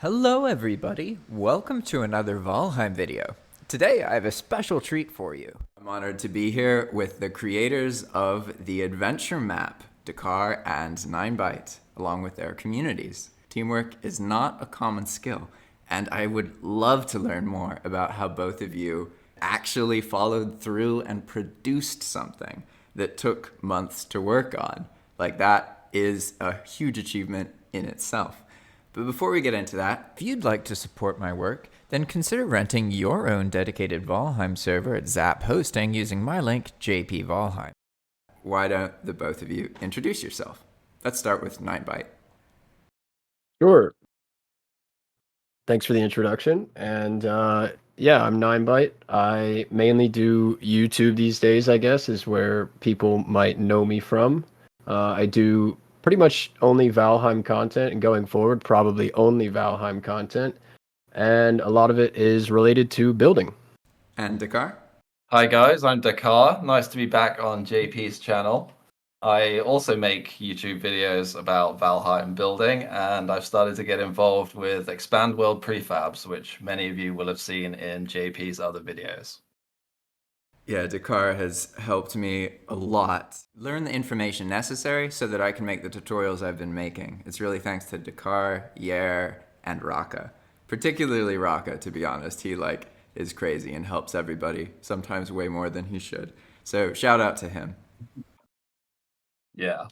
Hello everybody, welcome to another Valheim video. Today I have a special treat for you. I'm honored to be here with the creators of the adventure map, Dhakhar and NineByte, along with their communities. Teamwork is not a common skill, and I would love to learn more about how both of you actually followed through and produced something that took months to work on. Like, that is a huge achievement in itself. But before we get into that, if you'd like to support my work, then consider renting your own dedicated Valheim server at Zap Hosting using my link, JP Valheim. Why don't the both of you introduce yourself? Let's start with NineByte. Sure. Thanks for the introduction. And yeah, I'm NineByte. I mainly do YouTube these days, I guess, is where people might know me from. I do pretty much only Valheim content, and going forward, probably only Valheim content. And a lot of it is related to building. And Dhakhar? Hi guys, I'm Dahakhar. Nice to be back on JP's channel. I also make YouTube videos about Valheim building, and I've started to get involved with Expand World Prefabs, which many of you will have seen in JP's other videos. Yeah, Dhakhar has helped me a lot learn the information necessary so that I can make the tutorials I've been making. It's really thanks to Dhakhar, Yer, and Raka. Particularly Raka, to be honest. He is crazy and helps everybody, sometimes way more than he should. So shout out to him. Yeah.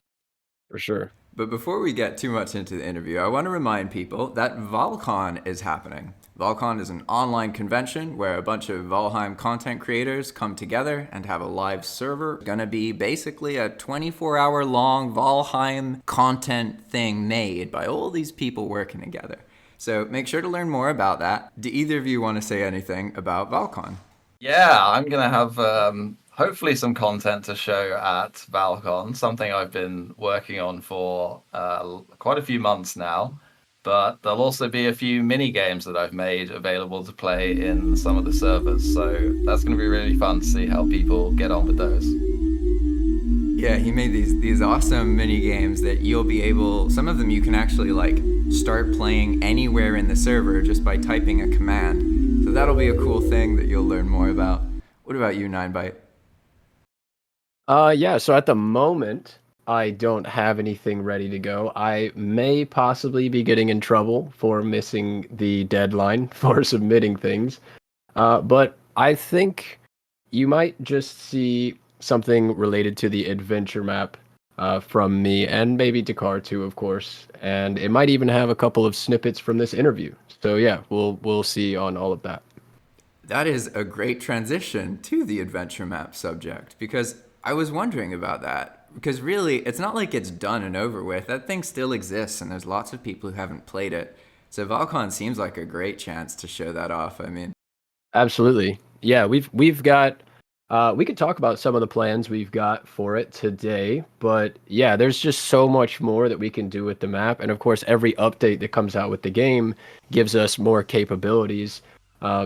For sure. But before we get too much into the interview, I want to remind people that ValCon is happening. ValCon is an online convention where a bunch of Valheim content creators come together and have a live server. It's gonna be basically a 24-hour long Valheim content thing made by all these people working together. So make sure to learn more about that. Do either of you want to say anything about ValCon? Yeah, I'm going to have hopefully some content to show at ValCon, something I've been working on for quite a few months now. But there'll also be a few mini games that I've made available to play in some of the servers. So that's going to be really fun to see how people get on with those. Yeah, he made these awesome mini games that you'll be able, some of them you can actually start playing anywhere in the server just by typing a command. So that'll be a cool thing that you'll learn more about. What about you, NineByte? Yeah, so at the moment, I don't have anything ready to go. I may possibly be getting in trouble for missing the deadline for submitting things. But I think you might just see something related to the adventure map from me, and maybe Dhakhar too, of course. And it might even have a couple of snippets from this interview. So yeah, we'll see on all of that. That is a great transition to the adventure map subject, because I was wondering about that. Because really, it's not like it's done and over with. That thing still exists, and there's lots of people who haven't played it. So ValCon seems like a great chance to show that off. I mean, Absolutely. Yeah, we've got we could talk about some of the plans we've got for it today, but yeah, there's just so much more that we can do with the map, and of course, every update that comes out with the game gives us more capabilities.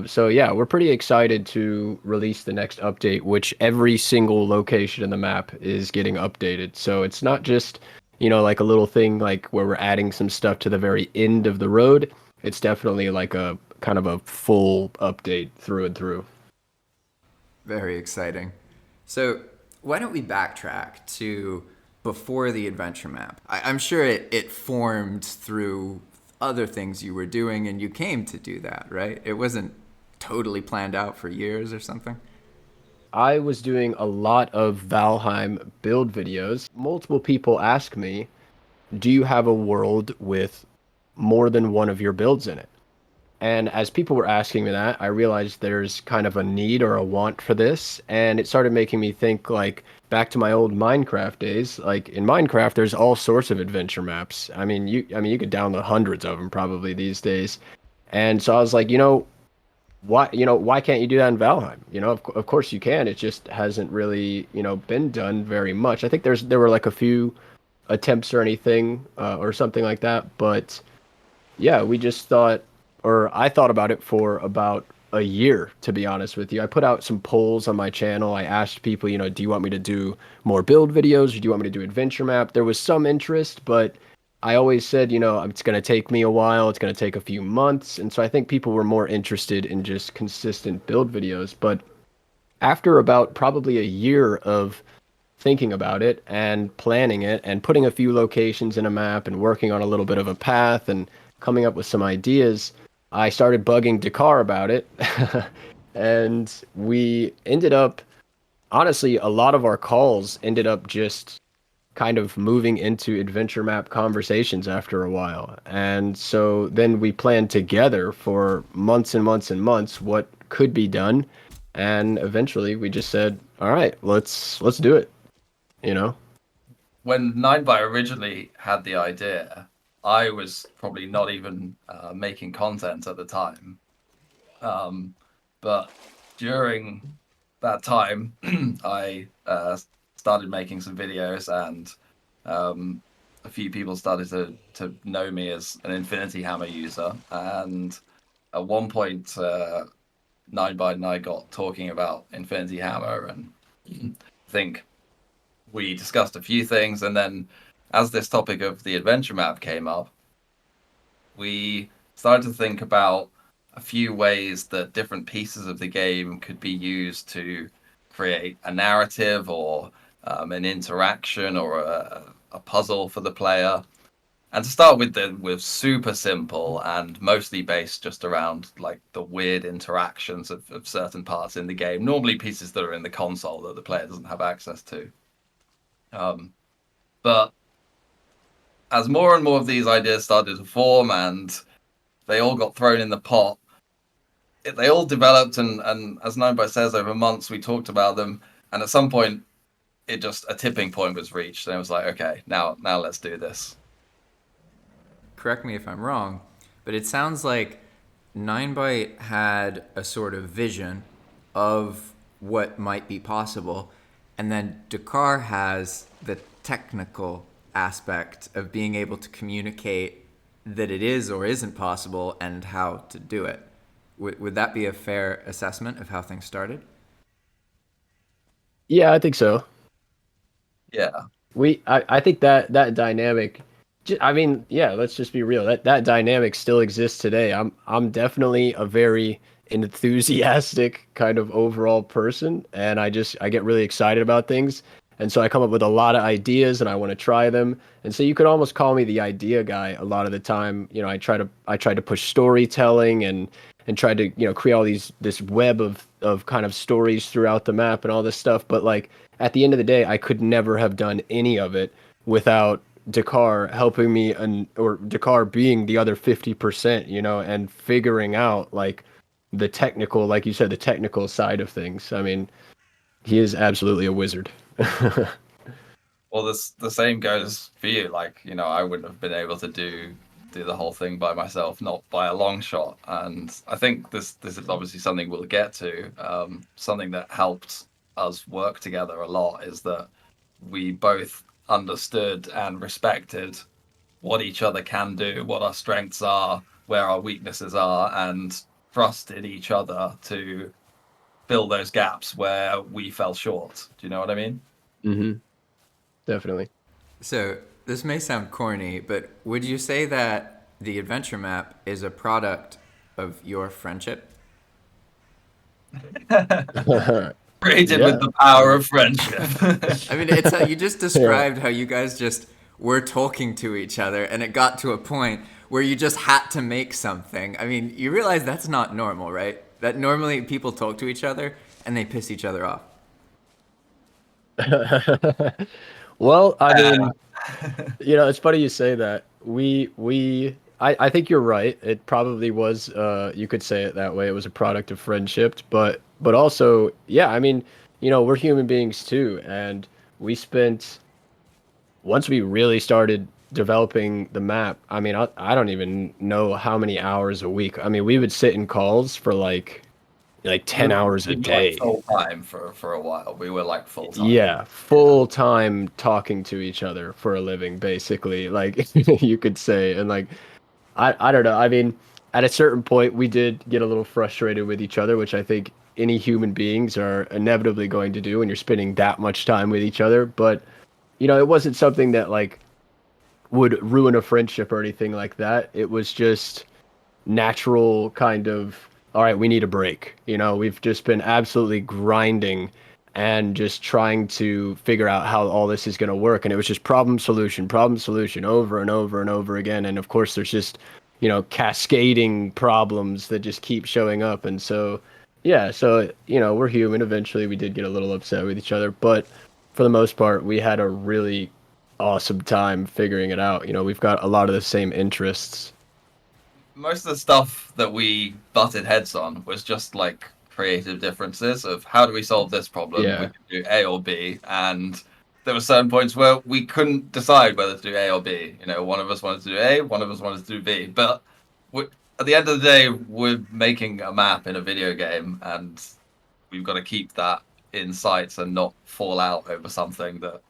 So yeah, we're pretty excited to release the next update, which every single location in the map is getting updated. So it's not just, like a little thing like where we're adding some stuff to the very end of the road. It's definitely like a kind of a full update through and through. very exciting. So why don't we backtrack to before the adventure map? I'm sure it formed through other things you were doing, and you came to do that, right? It wasn't totally planned out for years or something? I was doing a lot of Valheim build videos. Multiple people ask me, do you have a world with more than one of your builds in it? And as people were asking me that, I realized there's kind of a need or a want for this, and it started making me think back to my old Minecraft days. Like in Minecraft, there's all sorts of adventure maps. I mean, you could download hundreds of them probably these days. And so I was like, why can't you do that in Valheim? Of course you can. It just hasn't really, been done very much. I think there were like a few attempts or anything or something like that, but yeah, we just thought, or I thought about it for about a year, to be honest with you. I put out some polls on my channel. I asked people, do you want me to do more build videos, or do you want me to do adventure map? There was some interest, but I always said, it's going to take me a while. It's going to take a few months. And so I think people were more interested in just consistent build videos. But after about probably a year of thinking about it and planning it and putting a few locations in a map and working on a little bit of a path and coming up with some ideas, I started bugging Dahakhar about it. And we ended up, honestly, a lot of our calls ended up just kind of moving into adventure map conversations after a while. And so then we planned together for months and months and months what could be done. And eventually we just said, all right, let's do it, you know? When NineByte originally had the idea, I was probably not even making content at the time. But during that time, I started making some videos, and a few people started to know me as an Infinity Hammer user. And at one point, NineByte and I got talking about Infinity Hammer, and I think we discussed a few things. And then, as this topic of the adventure map came up, we started to think about a few ways that different pieces of the game could be used to create a narrative or an interaction or a puzzle for the player. And to start with super simple and mostly based just around like the weird interactions of certain parts in the game, normally pieces that are in the console that the player doesn't have access to. But as more and more of these ideas started to form and they all got thrown in the pot, they all developed, and as NineByte says, over months we talked about them, and at some point a tipping point was reached, and it was like, okay, now let's do this. Correct me if I'm wrong, but it sounds like NineByte had a sort of vision of what might be possible, and then Dahakhar has the technical aspect of being able to communicate that it is or isn't possible and how to do it. Would that be a fair assessment of how things started? Yeah, I think so. Yeah. I think that dynamic, I mean, yeah, let's just be real. That dynamic still exists today. I'm definitely a very enthusiastic kind of overall person, and I get really excited about things. And so I come up with a lot of ideas and I want to try them. And so you could almost call me the idea guy a lot of the time. I try to push storytelling and try to, create all this web of kind of stories throughout the map and all this stuff. But like at the end of the day, I could never have done any of it without Dahakhar helping me, or Dahakhar being the other 50%, and figuring out like the technical, like you said, the technical side of things. I mean, he is absolutely a wizard. Well, the same goes for you. Like, I wouldn't have been able to do the whole thing by myself, not by a long shot. And I think this is obviously something we'll get to. Something that helped us work together a lot is that we both understood and respected what each other can do, what our strengths are, where our weaknesses are, and trusted each other to fill those gaps where we fell short. Do you know what I mean? Mm-hmm. Definitely. So this may sound corny, but would you say that the adventure map is a product of your friendship? Created with Yeah. the power of friendship. I mean, it's how you just described how you guys just were talking to each other, and it got to a point where you just had to make something. I mean, you realize that's not normal, right? That normally people talk to each other and they piss each other off. Well, I mean, it's funny you say that. I think you're right. It probably was, you could say it that way. It was a product of friendship, but also, yeah, I mean, we're human beings too. And once we really started developing the map, I mean, I don't even know how many hours a week. I mean, we would sit in calls for like 10 hours a day. Full time for a while. We were like full time. Yeah, full time talking to each other for a living, basically. Like you could say, and like I don't know. I mean, at a certain point, we did get a little frustrated with each other, which I think any human beings are inevitably going to do when you're spending that much time with each other. But it wasn't something that like would ruin a friendship or anything like that. It was just natural kind of, all right, we need a break. We've just been absolutely grinding and just trying to figure out how all this is going to work. And it was just problem solution over and over and over again. And of course, there's just, cascading problems that just keep showing up. And so, yeah, so, we're human. Eventually, we did get a little upset with each other. But for the most part, we had a really awesome time figuring it out. We've got a lot of the same interests. Most of the stuff that we butted heads on was just like creative differences of how do we solve this problem? We Yeah. could do A or B, and there were certain points where we couldn't decide whether to do A or B. One of us wanted to do A, one of us wanted to do B, but we, at the end of the day, we're making a map in a video game, and we've got to keep that in sight and not fall out over something that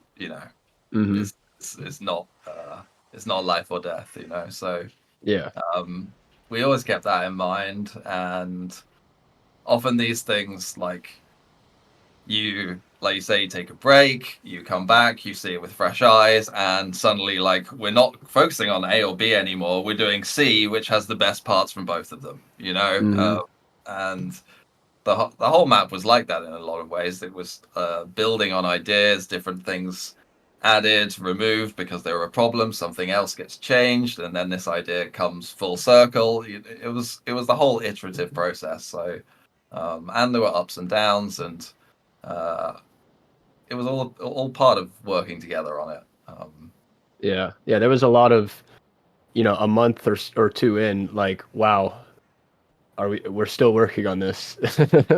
Mm-hmm. is not it's not life or death. So Yeah. we always kept that in mind, and often these things, like you say, you take a break, you come back, you see it with fresh eyes, and suddenly, like, we're not focusing on A or B anymore. We're doing C, which has the best parts from both of them. Mm-hmm. And the whole map was like that in a lot of ways. It was building on ideas, different things added, removed because there were a problem, something else gets changed, and then this idea comes full circle. It was the whole iterative process. So, and there were ups and downs, and it was all part of working together on it. Yeah. There was a lot of, a month or two in, like, wow, we're still working on this,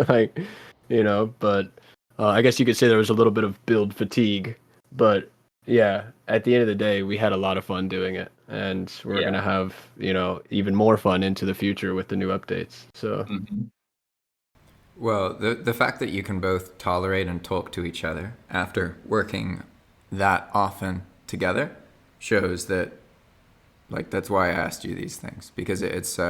like, but I guess you could say there was a little bit of build fatigue, but yeah, at the end of the day, we had a lot of fun doing it, and we're gonna have, even more fun into the future with the new updates. So. Mm-hmm. Well, the fact that you can both tolerate and talk to each other after working that often together shows that, like, that's why I asked you these things, because it's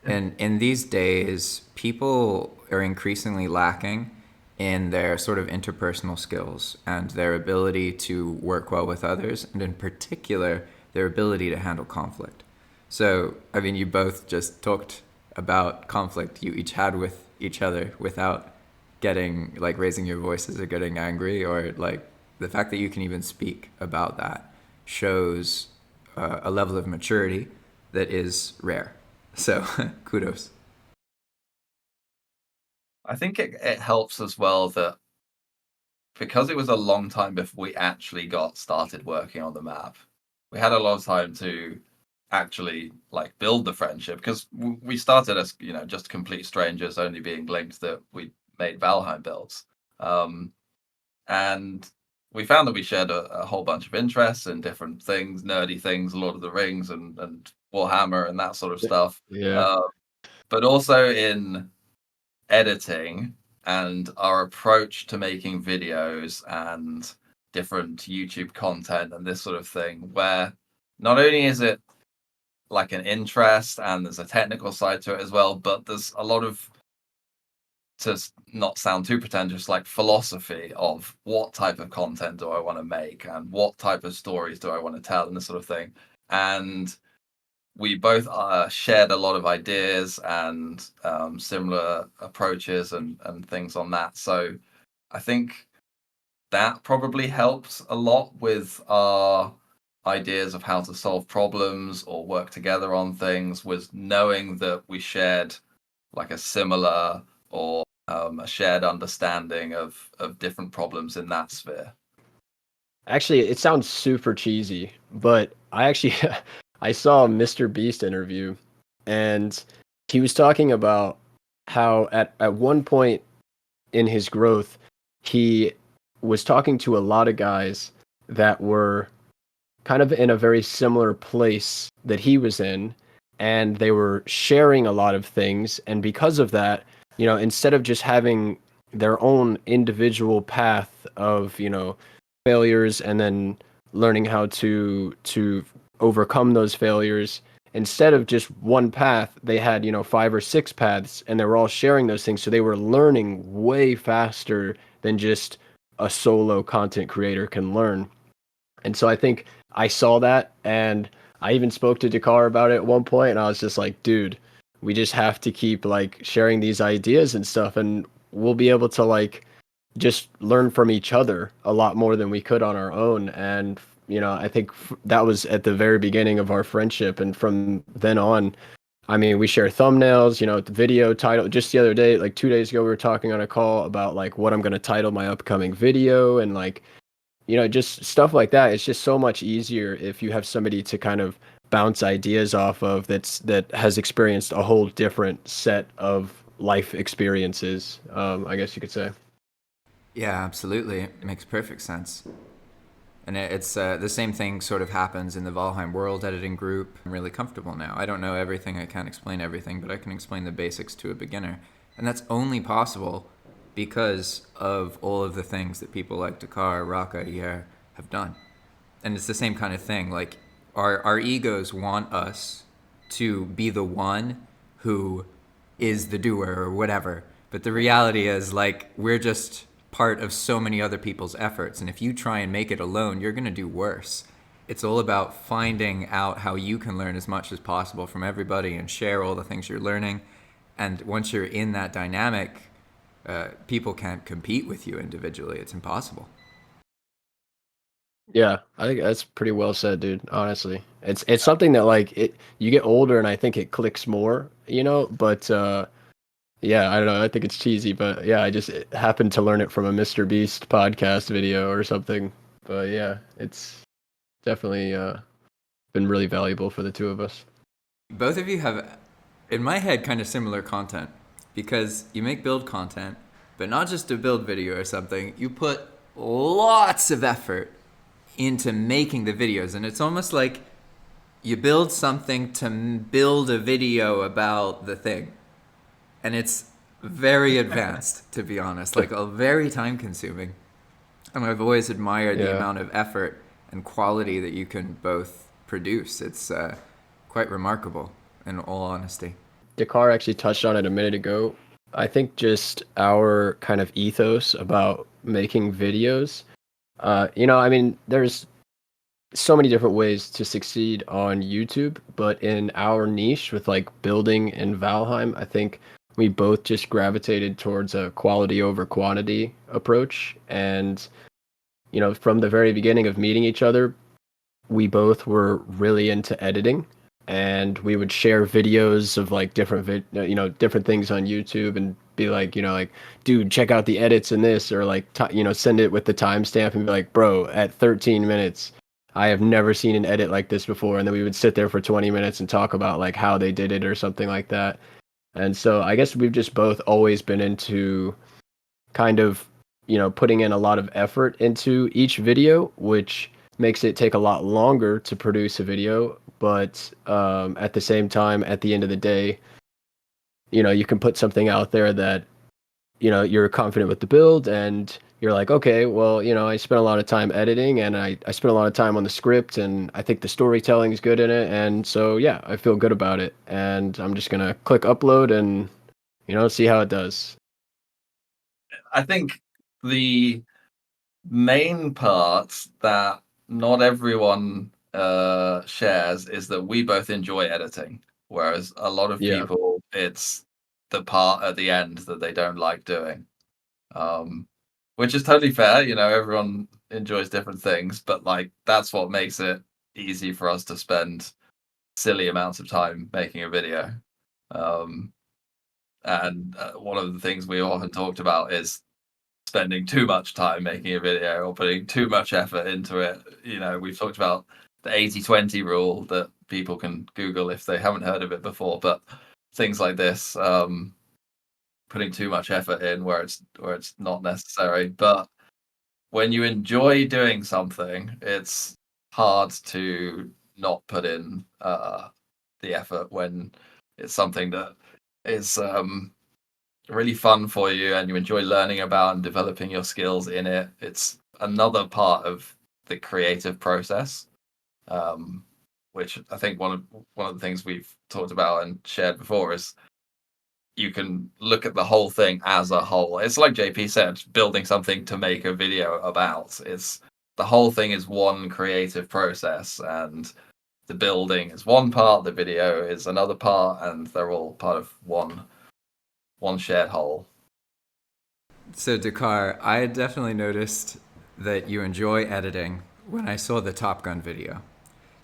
and in these days, people are increasingly lacking in their sort of interpersonal skills and their ability to work well with others, and in particular, their ability to handle conflict. So, I mean, you both just talked about conflict you each had with each other without getting, like, raising your voices or getting angry, or, like, the fact that you can even speak about that shows a level of maturity that is rare. So kudos. I think it helps as well that because it was a long time before we actually got started working on the map, we had a lot of time to actually, like, build the friendship, because we started as just complete strangers, only being linked that we made Valheim builds, and we found that we shared a whole bunch of interests in different things, nerdy things, Lord of the Rings and Warhammer and that sort of stuff, Yeah. but also in editing and our approach to making videos and different YouTube content and this sort of thing, where not only is it like an interest and there's a technical side to it as well, but there's a lot of, to not sound too pretentious, like philosophy of what type of content do I want to make and what type of stories do I want to tell and this sort of thing. And we both shared a lot of ideas and similar approaches and things on that. So I think that probably helps a lot with our ideas of how to solve problems or work together on things, was knowing that we shared like a similar or a shared understanding of different problems in that sphere. Actually, it sounds super cheesy, but I actually I saw a Mr. Beast interview, and he was talking about how at one point in his growth, he was talking to a lot of guys that were kind of in a very similar place that he was in, and they were sharing a lot of things, and because of that, instead of just having their own individual path of, failures and then learning how to overcome those failures, instead of just one path, they had, 5 or 6 paths, and they were all sharing those things, so they were learning way faster than just a solo content creator can learn. And so I think I saw that, and I even spoke to Dakhar about it at one point, and I was just like, dude, we just have to keep like sharing these ideas and stuff, and we'll be able to like just learn from each other a lot more than we could on our own. And I think that was at the very beginning of our friendship, and from then on, I mean, we share thumbnails, the video title. Just the other day, like 2 days ago, we were talking on a call about like what I'm going to title my upcoming video, and like just stuff like that. It's just so much easier if you have somebody to kind of bounce ideas off of that has experienced a whole different set of life experiences, I guess you could say. Yeah, absolutely. It makes perfect sense. And it's the same thing sort of happens in the Valheim World Editing group. I'm really comfortable now. I don't know everything, I can't explain everything, but I can explain the basics to a beginner. And that's only possible because of all of the things that people like Dakhar, Raka, here have done. And it's the same kind of thing. Like, our egos want us to be the one who is the doer or whatever. But the reality is, like, we're just part of so many other people's efforts. And if you try and make it alone, you're going to do worse. It's all about finding out how you can learn as much as possible from everybody and share all the things you're learning. And once you're in that dynamic, people can't compete with you individually. It's impossible. Yeah, I think that's pretty well said, dude. Honestly, it's something that like you get older, and I think it clicks more, But yeah, I don't know. I think it's cheesy, but yeah, I just happened to learn it from a Mr. Beast podcast video or something. But yeah, it's definitely been really valuable for the two of us. Both of you have, in my head, kind of similar content because you make build content, but not just a build video or something. You put lots of effort into making the videos, and it's almost like you build something to build a video about the thing, and it's very advanced, to be honest, like very time consuming. And I've always admired the amount of effort and quality that you can both produce. It's quite remarkable, in all honesty. Dakhar actually touched on it a minute ago. I think just our kind of ethos about making videos. I mean, there's so many different ways to succeed on YouTube, but in our niche with like building in Valheim, I think we both just gravitated towards a quality over quantity approach. And, from the very beginning of meeting each other, we both were really into editing, and we would share videos of like different things on YouTube and be like, like, dude, check out the edits in this, or like, send it with the timestamp and be like, bro, at 13 minutes, I have never seen an edit like this before. And then we would sit there for 20 minutes and talk about like how they did it or something like that. And so I guess we've just both always been into kind of, putting in a lot of effort into each video, which makes it take a lot longer to produce a video. But at the same time, at the end of the day, you can put something out there that, you're confident with the build, and you're like, okay, well, I spent a lot of time editing, and I spent a lot of time on the script, and I think the storytelling is good in it. And so, yeah, I feel good about it. And I'm just going to click upload and, see how it does. I think the main part that not everyone shares is that we both enjoy editing, whereas a lot of Yeah. people, it's the part at the end that they don't like doing, which is totally fair. Everyone enjoys different things, but like that's what makes it easy for us to spend silly amounts of time making a video. And one of the things we often talked about is spending too much time making a video or putting too much effort into it. We've talked about the 80-20 rule that people can Google if they haven't heard of it before, but things like this, putting too much effort in where it's not necessary. But when you enjoy doing something, it's hard to not put in the effort when it's something that is really fun for you and you enjoy learning about and developing your skills in it. It's another part of the creative process, which I think one of the things we've talked about and shared before is you can look at the whole thing as a whole. It's like JP said, building something to make a video about. It's the whole thing is one creative process, and the building is one part, the video is another part, and they're all part of one shared whole. So Dakhar, I definitely noticed that you enjoy editing when I saw the Top Gun video.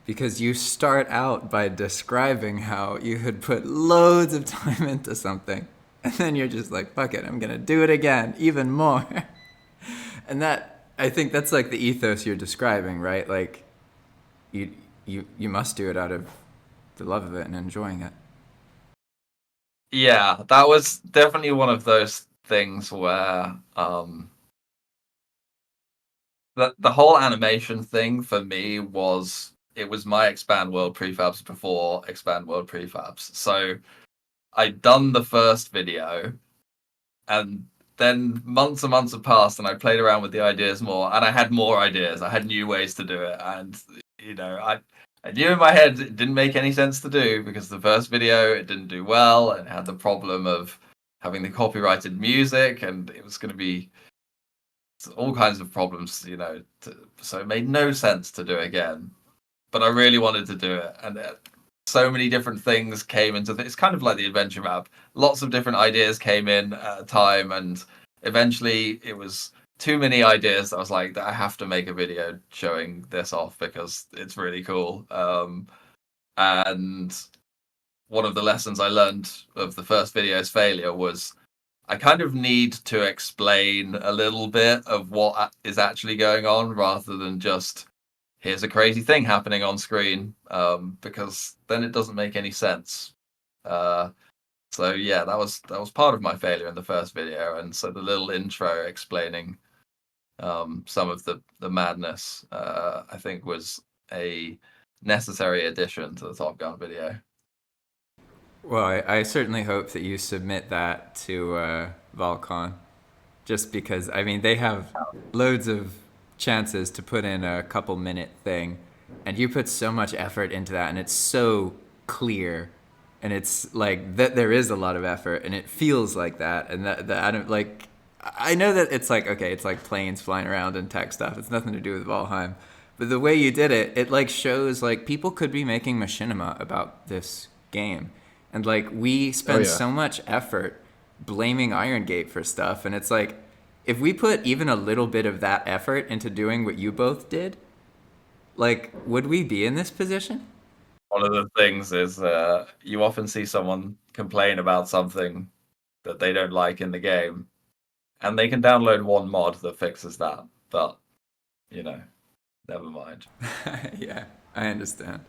Because you start out by describing how you had put loads of time into something, and then you're just like, fuck it, I'm gonna do it again, even more. And that, I think that's like the ethos you're describing, right? Like, you must do it out of the love of it and enjoying it. Yeah, that was definitely one of those things where the whole animation thing for me was, it was my expand world prefabs before expand world prefabs. So I'd done the first video, and then months and months had passed, and I played around with the ideas more, and I had more ideas. I had new ways to do it, and I knew in my head it didn't make any sense to do, because the first video, it didn't do well, and it had the problem of having the copyrighted music, and it was going to be all kinds of problems, so it made no sense to do it again. But I really wanted to do it, and so many different things came into this. It's kind of like the adventure map. Lots of different ideas came in at a time, and eventually it was too many ideas that I was like, I have to make a video showing this off because it's really cool. And one of the lessons I learned of the first video's failure was I kind of need to explain a little bit of what is actually going on, rather than just, here's a crazy thing happening on screen, because then it doesn't make any sense. So yeah, that was part of my failure in the first video, and so the little intro explaining some of the madness, I think, was a necessary addition to the Top Gun video. Well, I certainly hope that you submit that to ValCon, just because, I mean, they have loads of chances to put in a couple minute thing, and you put so much effort into that, and it's so clear, and it's like that there is a lot of effort, and it feels like that, and that I don't like. I know that it's like, okay, it's like planes flying around and tech stuff. It's nothing to do with Valheim, but the way you did it, it like shows like people could be making machinima about this game, and like we spend so much effort blaming Iron Gate for stuff, and it's like, if we put even a little bit of that effort into doing what you both did, like, would we be in this position? One of the things is you often see someone complain about something that they don't like in the game, and they can download one mod that fixes that, but, never mind. Yeah, I understand.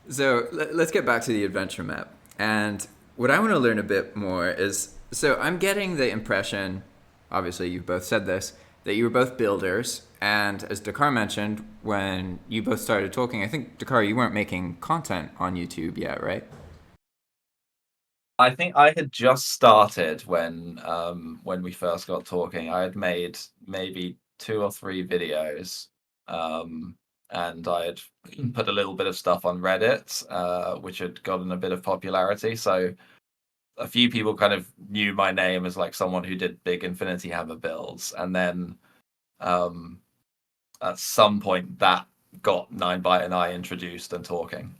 So let's get back to the adventure map. And what I want to learn a bit more is, so I'm getting the impression, obviously you both said this, that you were both builders, and as Dakhar mentioned, when you both started talking, I think, Dakhar, you weren't making content on YouTube yet, right? I think I had just started when we first got talking. I had made maybe 2 or 3 videos, and I had put a little bit of stuff on Reddit, which had gotten a bit of popularity. So a few people kind of knew my name as like someone who did big Infinity Hammer builds, and then at some point that got NineByte and I introduced and talking.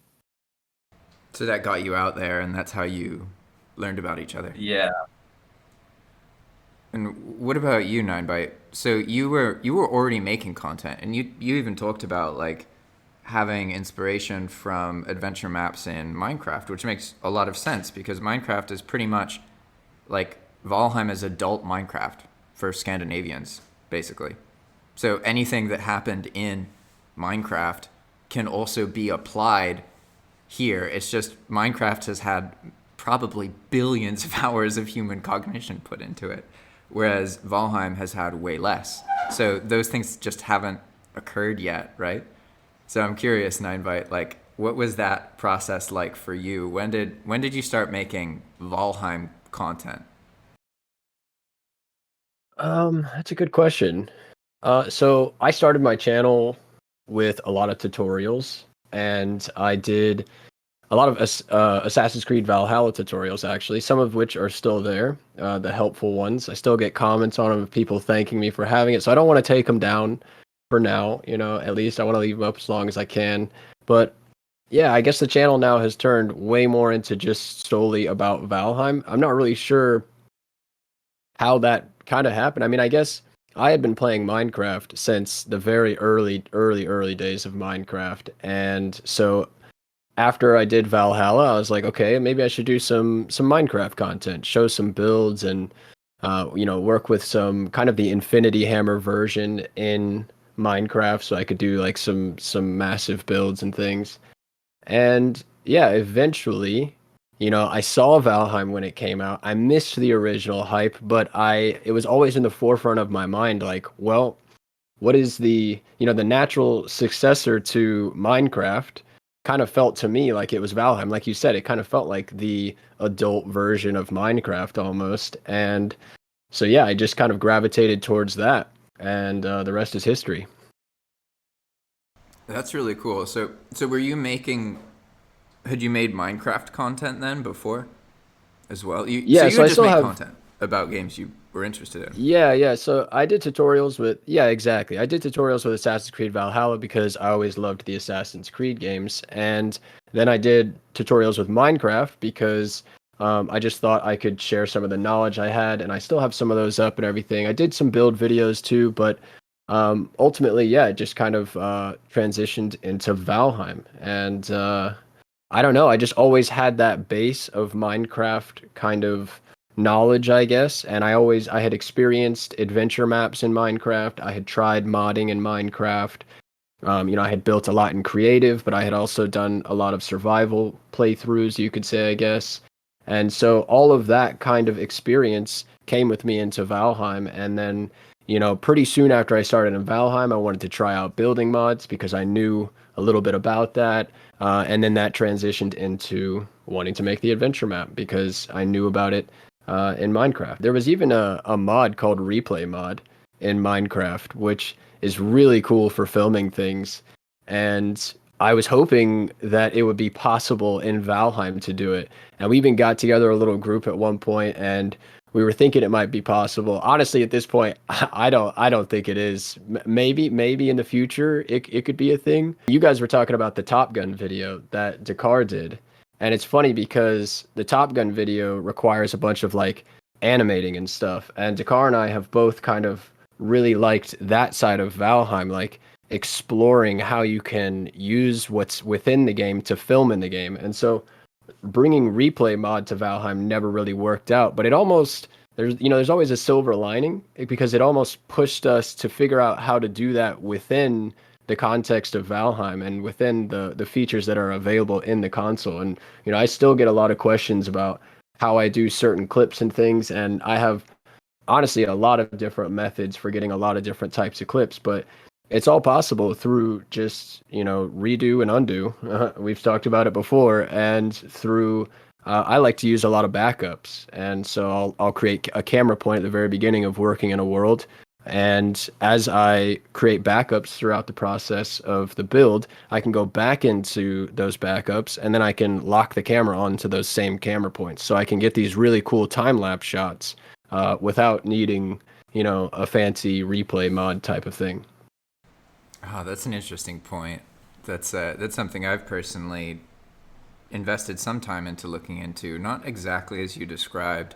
So that got you out there, and that's how you learned about each other. Yeah. And what about you, NineByte? So you were already making content, and you even talked about like having inspiration from adventure maps in Minecraft, which makes a lot of sense because Minecraft is pretty much like Valheim is adult Minecraft for Scandinavians, basically. So anything that happened in Minecraft can also be applied here. It's just Minecraft has had probably billions of hours of human cognition put into it, whereas Valheim has had way less. So those things just haven't occurred yet, right? So I'm curious, NineByte, like, what was that process like for you? When did you start making Valheim content? That's a good question. So I started my channel with a lot of tutorials, and I did a lot of Assassin's Creed Valhalla tutorials, actually, some of which are still there, the helpful ones. I still get comments on them of people thanking me for having it, so I don't want to take them down. for now. At least I want to leave them up as long as I can. But yeah, I guess the channel now has turned way more into just solely about Valheim. I'm not really sure how that kind of happened. I mean, I guess I had been playing Minecraft since the very early days of Minecraft. And so after I did Valhalla, I was like, okay, maybe I should do some Minecraft content, show some builds, and work with some kind of the Infinity Hammer version in Minecraft, so I could do like some massive builds and things. And yeah, eventually, I saw Valheim when it came out. I missed the original hype, but it was always in the forefront of my mind, like, well, what is the natural successor to Minecraft? Kind of felt to me like it was Valheim. Like you said, it kind of felt like the adult version of Minecraft almost. And so yeah, I just kind of gravitated towards that, and the rest is history. That's really cool. So were you making? Had you made Minecraft content then before, as well? So Yeah, you so would I just still make have. content about games you were interested in. Yeah. So I did tutorials with, yeah, exactly. I did tutorials with Assassin's Creed Valhalla because I always loved the Assassin's Creed games. And then I did tutorials with Minecraft because I just thought I could share some of the knowledge I had, and I still have some of those up and everything. I did some build videos too, but ultimately, yeah, it just kind of transitioned into Valheim. And I don't know, I just always had that base of Minecraft kind of knowledge, I guess. And I had experienced adventure maps in Minecraft. I had tried modding in Minecraft. I had built a lot in creative, but I had also done a lot of survival playthroughs, you could say, I guess. And so all of that kind of experience came with me into Valheim. And then, pretty soon after I started in Valheim, I wanted to try out building mods because I knew a little bit about that. And then that transitioned into wanting to make the adventure map because I knew about it in Minecraft. There was even a mod called Replay Mod in Minecraft, which is really cool for filming things. And I was hoping that it would be possible in Valheim to do it. And we even got together a little group at one point, and we were thinking it might be possible. Honestly, at this point, I don't think it is. Maybe in the future it could be a thing. You guys were talking about the Top Gun video that Dakhar did. And it's funny because the Top Gun video requires a bunch of like animating and stuff. And Dakhar and I have both kind of really liked that side of Valheim, like exploring how you can use what's within the game to film in the game. And so bringing replay mod to Valheim never really worked out, but it almost there's always a silver lining because it almost pushed us to figure out how to do that within the context of Valheim and within the features that are available in the console. And I still get a lot of questions about how I do certain clips and things, and I have honestly a lot of different methods for getting a lot of different types of clips, but it's all possible through just redo and undo. We've talked about it before, and through I like to use a lot of backups, and so I'll create a camera point at the very beginning of working in a world, and as I create backups throughout the process of the build, I can go back into those backups, and then I can lock the camera onto those same camera points, so I can get these really cool time lapse shots without needing a fancy replay mod type of thing. Oh, that's an interesting point. That's something I've personally invested some time into looking into. Not exactly as you described,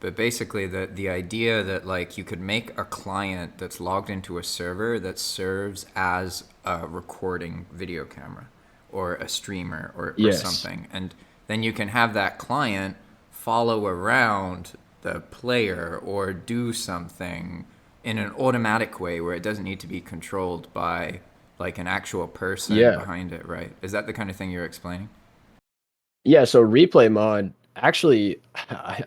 but basically the idea that like you could make a client that's logged into a server that serves as a recording video camera or a streamer or Yes. something, and then you can have that client follow around the player or do something in an automatic way where it doesn't need to be controlled by like an actual person Yeah. behind it, right? Is that the kind of thing you're explaining? Yeah, so replay mod actually,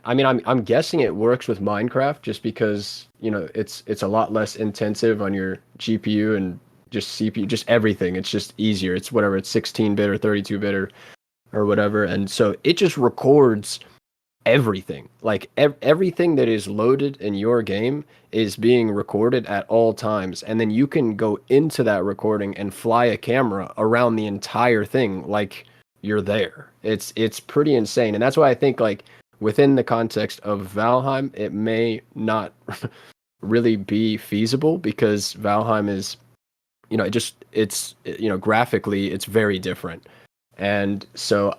I mean, I'm guessing it works with Minecraft just because it's a lot less intensive on your GPU and just CPU, just everything. It's just easier. It's whatever, it's 16-bit or 32-bit or whatever, and so it just records everything. Like everything that is loaded in your game is being recorded at all times, and then you can go into that recording and fly a camera around the entire thing like you're there. It's pretty insane, and that's why I think like within the context of Valheim, it may not really be feasible because Valheim is graphically it's very different. And so,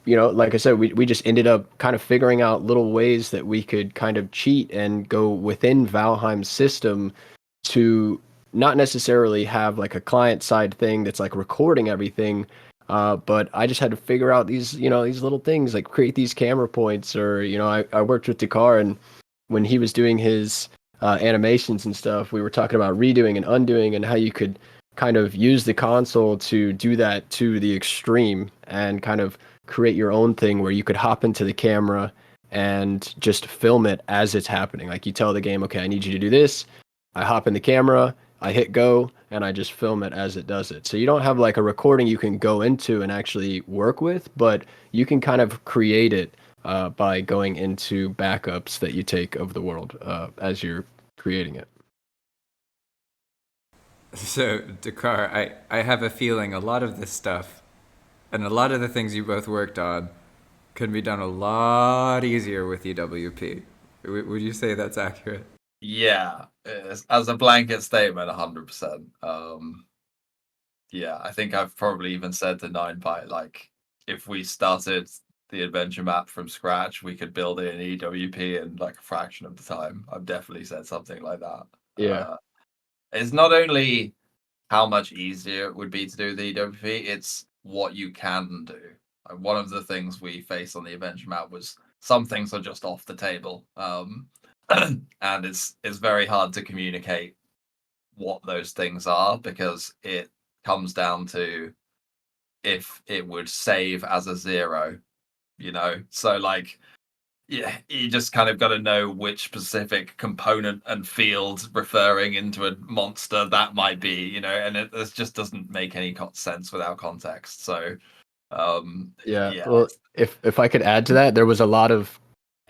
like I said, we just ended up kind of figuring out little ways that we could kind of cheat and go within Valheim's system to not necessarily have like a client side thing that's like recording everything. But I just had to figure out these little things, like create these camera points, or, I worked with Dahakhar, and when he was doing his animations and stuff, we were talking about redoing and undoing and how you could kind of use the console to do that to the extreme and kind of create your own thing where you could hop into the camera and just film it as it's happening. Like you tell the game, okay, I need you to do this. I hop in the camera, I hit go, and I just film it as it does it. So you don't have like a recording you can go into and actually work with, but you can kind of create it by going into backups that you take of the world as you're creating it. So, Dahakhar, I have a feeling a lot of this stuff and a lot of the things you both worked on could be done a lot easier with EWP. Would you say that's accurate? Yeah, as a blanket statement, 100%. Yeah, I think I've probably even said to NineByte, like, if we started the adventure map from scratch, we could build it in EWP in like a fraction of the time. I've definitely said something like that. Yeah. It's not only how much easier it would be to do the EWP, it's what you can do. One of the things we faced on the adventure map was some things are just off the table. And it's very hard to communicate what those things are, because it comes down to if it would save as a 0, so like, yeah, you just kind of got to know which specific component and field referring into a monster that might be, and it just doesn't make any sense without context. So yeah. Well, if I could add to that, there was a lot of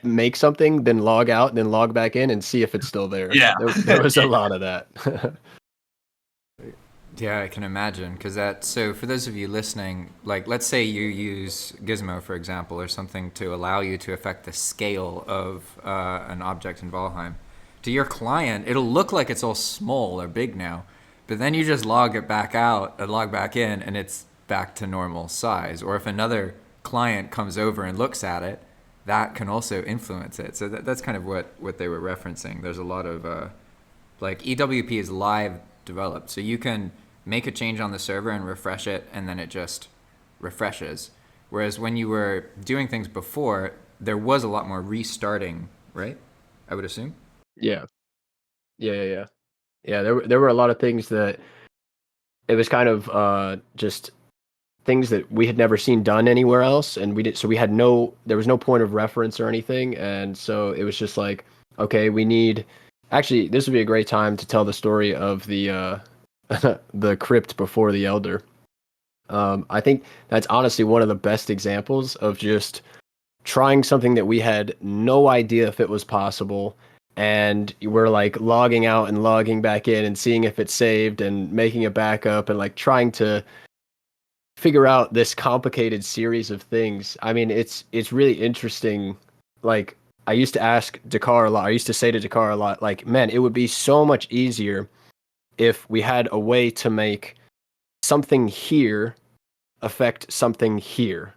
make something, then log out, then log back in and see if it's still there. Yeah. There was a lot of that. Yeah, I can imagine. So for those of you listening, like let's say you use Gizmo, for example, or something to allow you to affect the scale of an object in Valheim. To your client, it'll look like it's all small or big now, but then you just log it back out and log back in, and it's back to normal size. Or if another client comes over and looks at it, that can also influence it. So that's kind of what they were referencing. There's a lot of like EWP is live developed, so you can make a change on the server and refresh it, and then it just refreshes. Whereas when you were doing things before, there was a lot more restarting, right? I would assume. Yeah. Yeah. There were a lot of things that it was kind of just things that we had never seen done anywhere else, and there was no point of reference or anything, and so it was just like, okay, actually, this would be a great time to tell the story of the the crypt before the Elder. I think that's honestly one of the best examples of just trying something that we had no idea if it was possible, and we're like logging out and logging back in and seeing if it's saved and making a backup and like trying to figure out this complicated series of things. I mean, it's really interesting. Like, I used to ask Dahakhar a lot. I used to say to Dahakhar a lot, like, man, it would be so much easier if we had a way to make something here affect something here.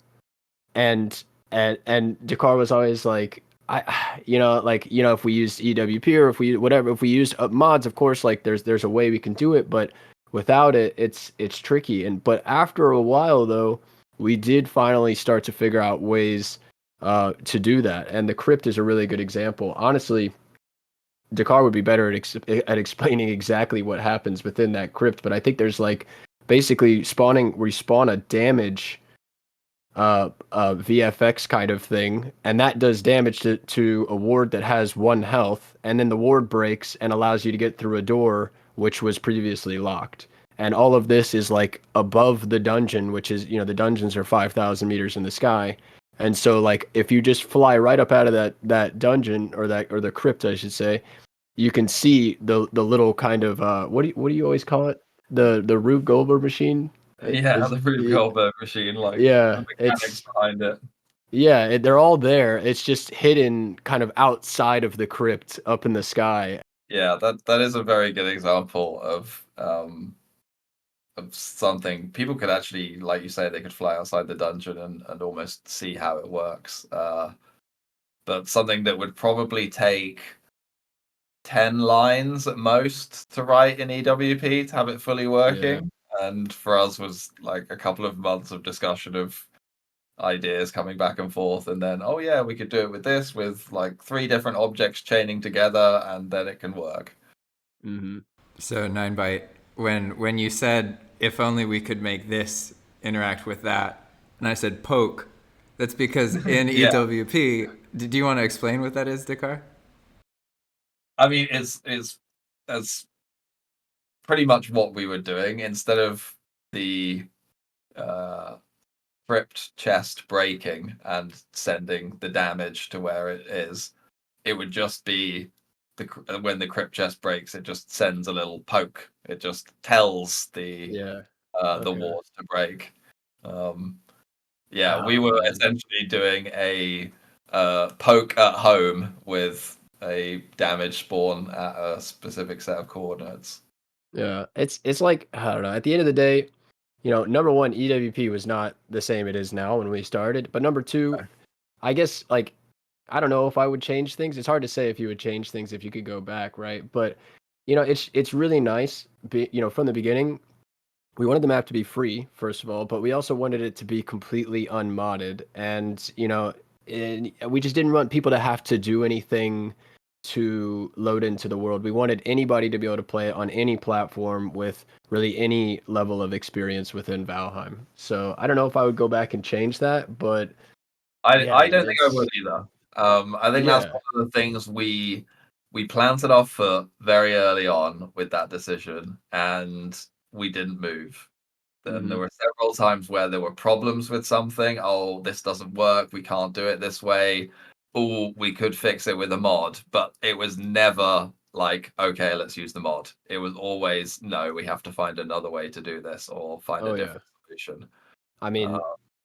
And Dahakhar was always like, if we used EWP, or if we used mods, of course, like there's a way we can do it, but without it, it's tricky. But after a while, though, we did finally start to figure out ways to do that, and the crypt is a really good example. Honestly, Dahakhar would be better at explaining exactly what happens within that crypt, but I think there's like basically we spawn a damage VFX kind of thing, and that does damage to a ward that has 1 health, and then the ward breaks and allows you to get through a door which was previously locked. And all of this is like above the dungeon, which is, the dungeons are 5,000 meters in the sky. And so like if you just fly right up out of that dungeon, or the crypt, I should say, you can see the little kind of what do you always call it? The Rube Goldberg machine? Yeah, the Rube Goldberg machine, like yeah, the mechanics behind it. Yeah, they're all there. It's just hidden kind of outside of the crypt up in the sky. Yeah, that is a very good example of of something people could actually, like you say, they could fly outside the dungeon and almost see how it works. But something that would probably take 10 lines at most to write in EWP to have it fully working. And for us was like a couple of months of discussion of ideas coming back and forth, and then oh yeah, we could do it with this, with like 3 different objects chaining together, and then it can work. Mm-hmm. So 9Byte, when you said if only we could make this interact with that, and I said poke, that's because in Yeah. EWP, do you want to explain what that is, Dakhar? I mean, it's pretty much what we were doing. Instead of the crypt chest breaking and sending the damage to where it is, it would just be when the crypt chest breaks, it just sends a little poke. It just tells the Okay. ward to break. We Oh, were man. essentially doing a poke at home with a damage spawn at a specific set of coordinates. Yeah, it's like, I don't know. At the end of the day, number one, EWP was not the same it is now when we started. But number two, I guess, like, I don't know if I would change things. It's hard to say if you would change things if you could go back, right? But it's really nice. From the beginning, we wanted the map to be free, first of all, but we also wanted it to be completely unmodded, and we just didn't want people to have to do anything to load into the world. We wanted anybody to be able to play it on any platform with really any level of experience within Valheim. So I don't know if I would go back and change that, but yeah, I man, don't think I it's would either. I think that's yeah. one of the things we planted our foot very early on with that decision, and we didn't move. Then there Hmm. were several times where there were problems with something. Oh, this doesn't work. We can't do it this way. Oh, we could fix it with a mod, but it was never like, okay, let's use the mod. It was always, no, we have to find another way to do this or find a Oh yeah. different solution. I Uh, mean,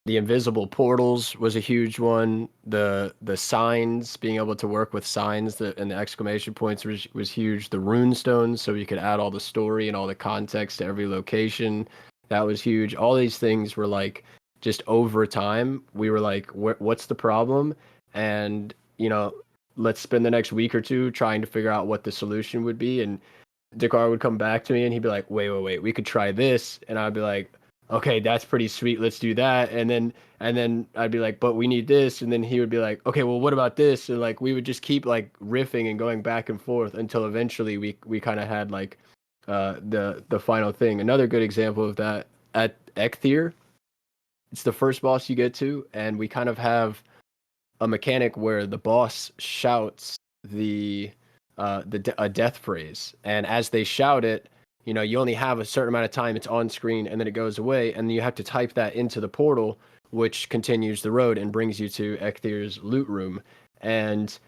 the invisible portals was a huge one. The signs, being able to work with signs and the exclamation points was huge. The rune stones, so you could add all the story and all the context to every location. That was huge. All these things were like just over time. We were like, what's the problem? And let's spend the next week or two trying to figure out what the solution would be. And Dakar would come back to me and he'd be like, wait, we could try this. And I'd be like, okay, that's pretty sweet. Let's do that. And then I'd be like, but we need this. And then he would be like, okay, well, what about this? And like we would just keep like riffing and going back and forth until eventually we kind of had like the final thing. Another good example of that at Ekthir, it's the first boss you get to, and we kind of have a mechanic where the boss shouts a death phrase, and as they shout it, you only have a certain amount of time. It's on screen, and then it goes away, and you have to type that into the portal, which continues the road and brings you to Ekthir's loot room. And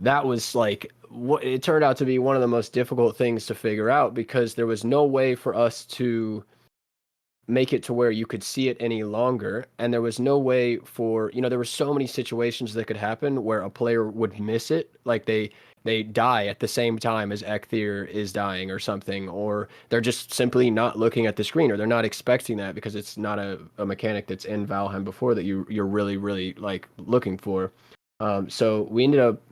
that was like what it turned out to be one of the most difficult things to figure out, because there was no way for us to make it to where you could see it any longer, and there was no way for there were so many situations that could happen where a player would miss it, like they die at the same time as Ekthir is dying or something, or they're just simply not looking at the screen, or they're not expecting that because it's not a mechanic that's in Valheim before that you're really really like looking for. So we ended up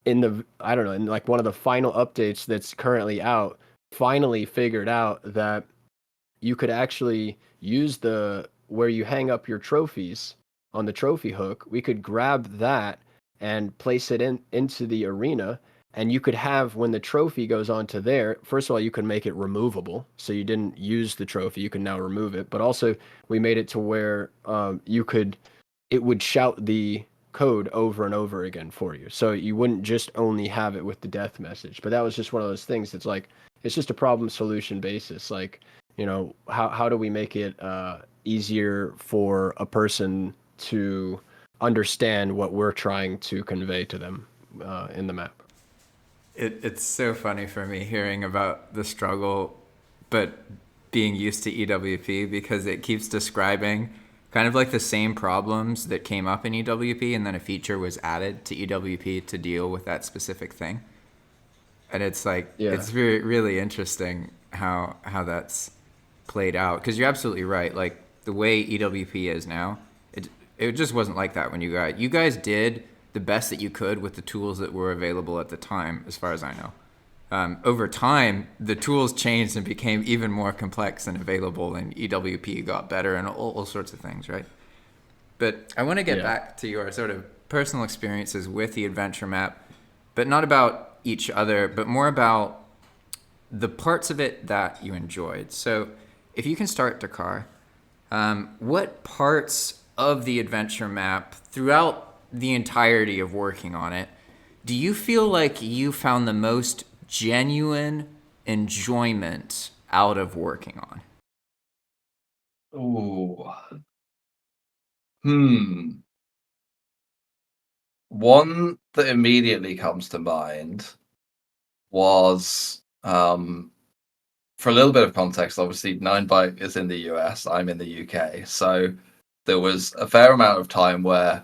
in the I don't know, in like one of the final updates that's currently out, finally figured out that you could actually use the where you hang up your trophies on the trophy hook. We could grab that and place it into the arena, and you could have, when the trophy goes onto there, first of all, you could make it removable, so you didn't use the trophy, you can now remove it. But also we made it to where it would shout the code over and over again for you, so you wouldn't just only have it with the death message. But that was just one of those things that's like, it's just a problem solution basis. Like, how do we make it easier for a person to understand what we're trying to convey to them in the map? It's so funny for me hearing about the struggle, but being used to EWP, because it keeps describing kind of like the same problems that came up in EWP, and then a feature was added to EWP to deal with that specific thing. And it's like, Yeah. it's really, really interesting how that's played out. Because you're absolutely right. Like the way EWP is now, it just wasn't like that when you guys did the best that you could with the tools that were available at the time, as far as I know. Over time, the tools changed and became even more complex and available, and EWP got better and all sorts of things, right? But I want to get back to your sort of personal experiences with the adventure map, but not about each other, but more about the parts of it that you enjoyed. So if you can start, Dakhar, what parts of the adventure map throughout the entirety of working on it do you feel like you found the most genuine enjoyment out of working on? Ooh. One that immediately comes to mind was, for a little bit of context, obviously 9byte is in the US, I'm in the UK. So there was a fair amount of time where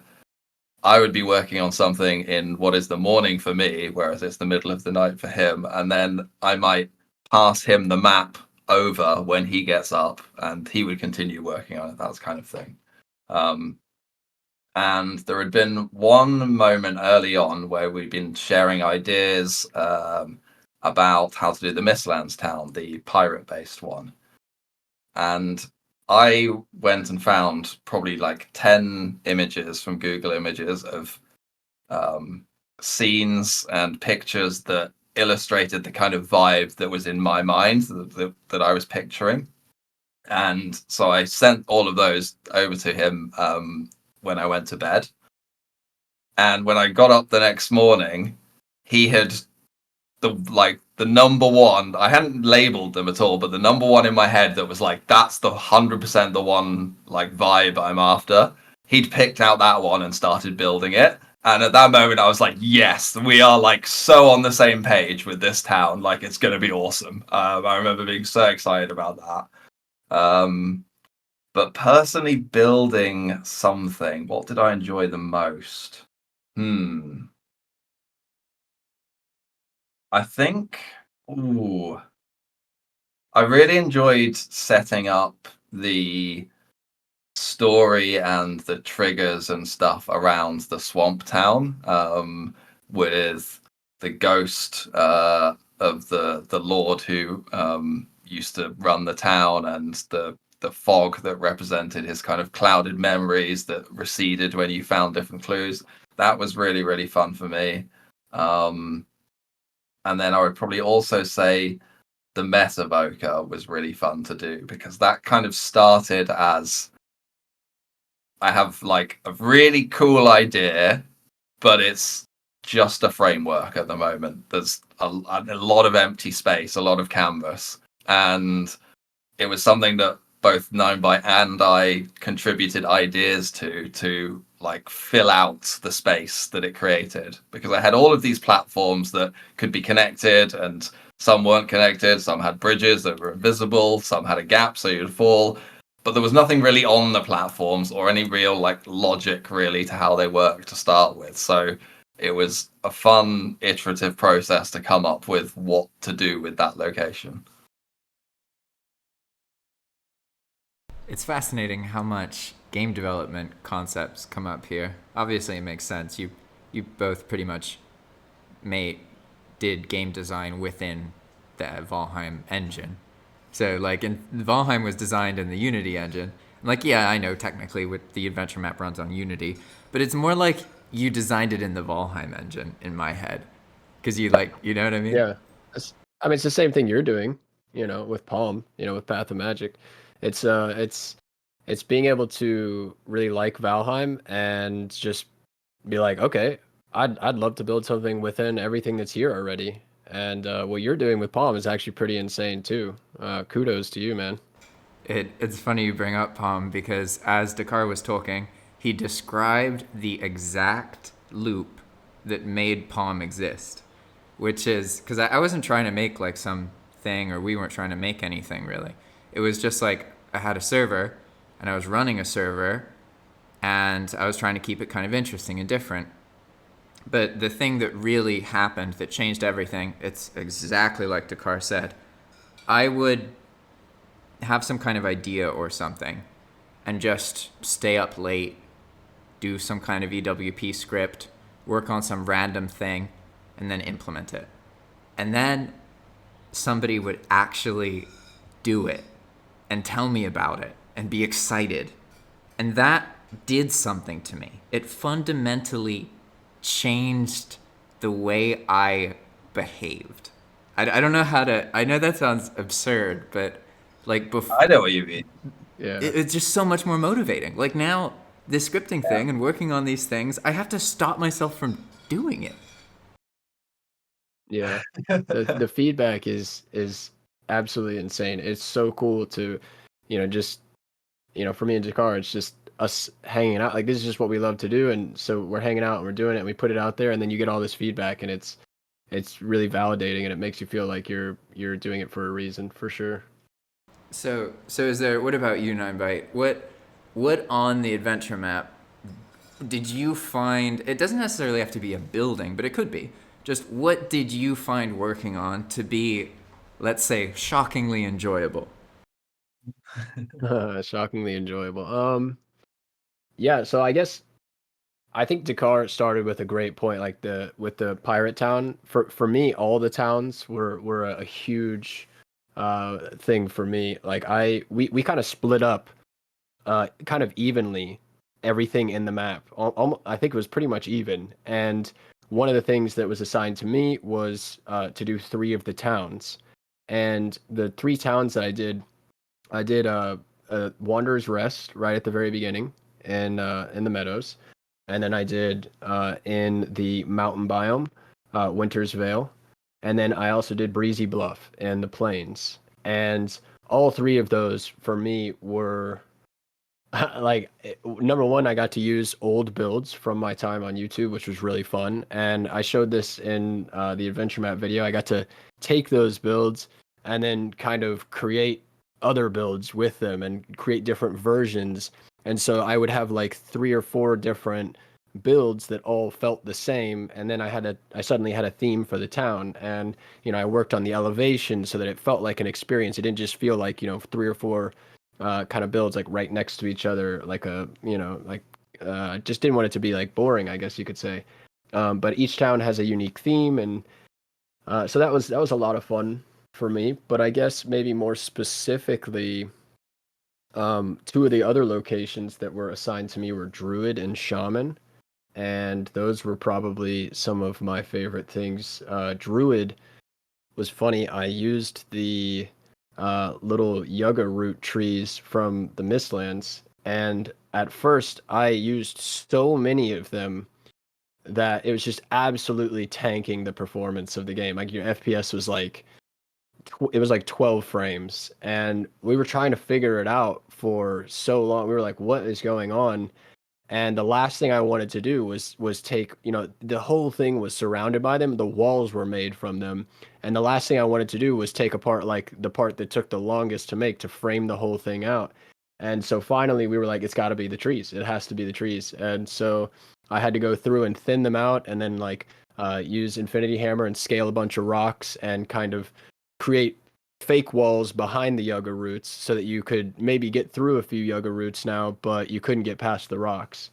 I would be working on something in what is the morning for me, whereas it's the middle of the night for him. And then I might pass him the map over when he gets up and he would continue working on it, that kind of thing. And there had been one moment early on where we'd been sharing ideas about how to do the Mistlands town, the pirate-based one. And I went and found probably like 10 images from Google Images of scenes and pictures that illustrated the kind of vibe that was in my mind that I was picturing. And so I sent all of those over to him when I went to bed. And when I got up the next morning, he had the number one. I hadn't labeled them at all, but the number one in my head that was like, that's the 100% the one like vibe I'm after. He'd picked out that one and started building it. And at that moment, I was like, yes, we are like so on the same page with this town. Like, it's going to be awesome. I remember being so excited about that. But personally building something, what did I enjoy the most? I think, I really enjoyed setting up the story and the triggers and stuff around the swamp town, with the ghost of the lord who used to run the town, and the fog that represented his kind of clouded memories that receded when you found different clues. That was really, really fun for me. And then I would probably also say the Metaboker was really fun to do, because that kind of started as, I have like a really cool idea, but it's just a framework at the moment. There's a lot of empty space, a lot of canvas. And it was something that both 9byte and I contributed ideas to like fill out the space that it created, because I had all of these platforms that could be connected, and some weren't connected, some had bridges that were invisible, some had a gap so you'd fall, but there was nothing really on the platforms or any real like logic really to how they work to start with. So it was a fun iterative process to come up with what to do with that location. It's fascinating how much game development concepts come up here. Obviously, it makes sense. You both pretty much did game design within the Valheim engine. So, like, Valheim was designed in the Unity engine. Like, yeah, I know technically with the adventure map runs on Unity, but it's more like you designed it in the Valheim engine in my head, because you know what I mean? Yeah. I mean, it's the same thing you're doing, with Palm, with Path of Magic. It's being able to really like Valheim and just be like, okay, I'd love to build something within everything that's here already. And what you're doing with Palm is actually pretty insane too. Kudos to you, man. It's funny you bring up Palm, because as Dakhar was talking, he described the exact loop that made Palm exist, which is because I wasn't trying to make like some thing, or we weren't trying to make anything really. It was just like I had a server and I was running a server and I was trying to keep it kind of interesting and different. But the thing that really happened that changed everything, it's exactly like Dakhar said. I would have some kind of idea or something and just stay up late, do some kind of EWP script, work on some random thing, and then implement it. And then somebody would actually do it and tell me about it and be excited. And that did something to me. It fundamentally changed the way I behaved. I don't know how to, I know that sounds absurd, but like before, I know what you mean. Yeah. it's just so much more motivating. Like now, this scripting thing and working on these things, I have to stop myself from doing it. Yeah. The feedback is absolutely insane. It's so cool to, just for me and Dakhar, it's just us hanging out. Like this is just what we love to do, and so we're hanging out and we're doing it and we put it out there, and then you get all this feedback, and it's really validating, and it makes you feel like you're doing it for a reason, for sure. So is there, what about you, NineByte? What on the adventure map did you find, it doesn't necessarily have to be a building, but it could be. Just what did you find working on to be, let's say, shockingly enjoyable? Shockingly enjoyable. Yeah, so I think Dakar started with a great point, like with the pirate town. For me, all the towns were a huge thing for me. Like we kind of split up kind of evenly everything in the map. I think it was pretty much even. And one of the things that was assigned to me was to do three of the towns. And the three towns that I did Wanderer's Rest right at the very beginning in the meadows, and then I did in the mountain biome, Winter's Vale, and then I also did Breezy Bluff in the plains. And all three of those for me were like number one, I got to use old builds from my time on YouTube, which was really fun. And I showed this in the adventure map video. I got to take those builds and then kind of create other builds with them and create different versions. And so I would have like 3 or 4 different builds that all felt the same. And then I suddenly had a theme for the town. And, I worked on the elevation so that it felt like an experience. It didn't just feel like, 3 or 4 kind of builds like right next to each other, like just didn't want it to be like boring, I guess you could say. But each town has a unique theme, and so that was a lot of fun for me. But I guess maybe more specifically, two of the other locations that were assigned to me were Druid and Shaman, and those were probably some of my favorite things. Druid was funny. I used the little yucca root trees from the Mistlands, and at first I used so many of them that it was just absolutely tanking the performance of the game. Like your FPS was like it was like 12 frames, and we were trying to figure it out for so long. We were like, what is going on? And the last thing I wanted to do was take, the whole thing was surrounded by them. The walls were made from them. And the last thing I wanted to do was take apart like the part that took the longest to make to frame the whole thing out. And so finally we were like, it's got to be the trees. It has to be the trees. And so I had to go through and thin them out, and then like use Infinity Hammer and scale a bunch of rocks and kind of create fake walls behind the yucca roots so that you could maybe get through a few yucca roots now, but you couldn't get past the rocks,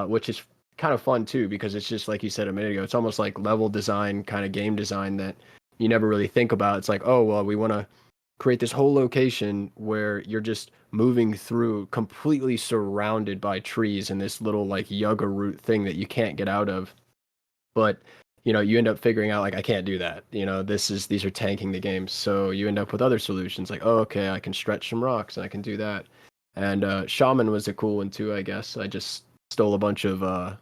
which is kind of fun too, because it's just like you said a minute ago, it's almost like level design, kind of game design that you never really think about. It's like, oh, well, we want to create this whole location where you're just moving through completely surrounded by trees and this little like yucca root thing that you can't get out of. But you end up figuring out like I can't do that. These are tanking the game. So you end up with other solutions like, oh, okay, I can stretch some rocks and I can do that. And Shaman was a cool one too, I guess. I just stole a bunch of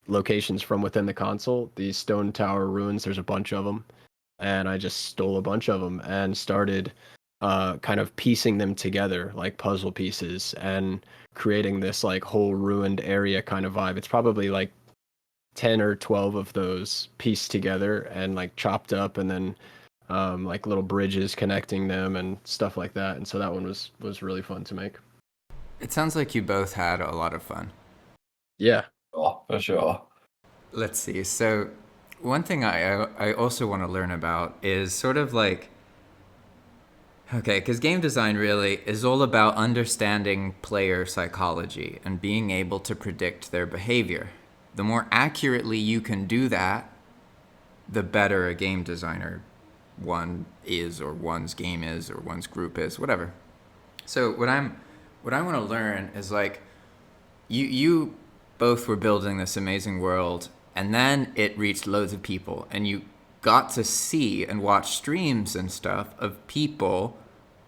locations from within the console. These stone tower ruins, there's a bunch of them, and I just stole a bunch of them and started kind of piecing them together like puzzle pieces and creating this like whole ruined area kind of vibe. It's probably like 10 or 12 of those pieced together and like chopped up, and then like little bridges connecting them and stuff like that. And so that one was really fun to make. It sounds like you both had a lot of fun. Yeah. Oh, for sure. Let's see. So one thing I also want to learn about is sort of like Okay, because game design really is all about understanding player psychology and being able to predict their behavior. The more accurately you can do that, the better a game designer one is, or one's game is, or one's group is, whatever. So what I want to learn is like you both were building this amazing world, and then it reached loads of people, and you got to see and watch streams and stuff of people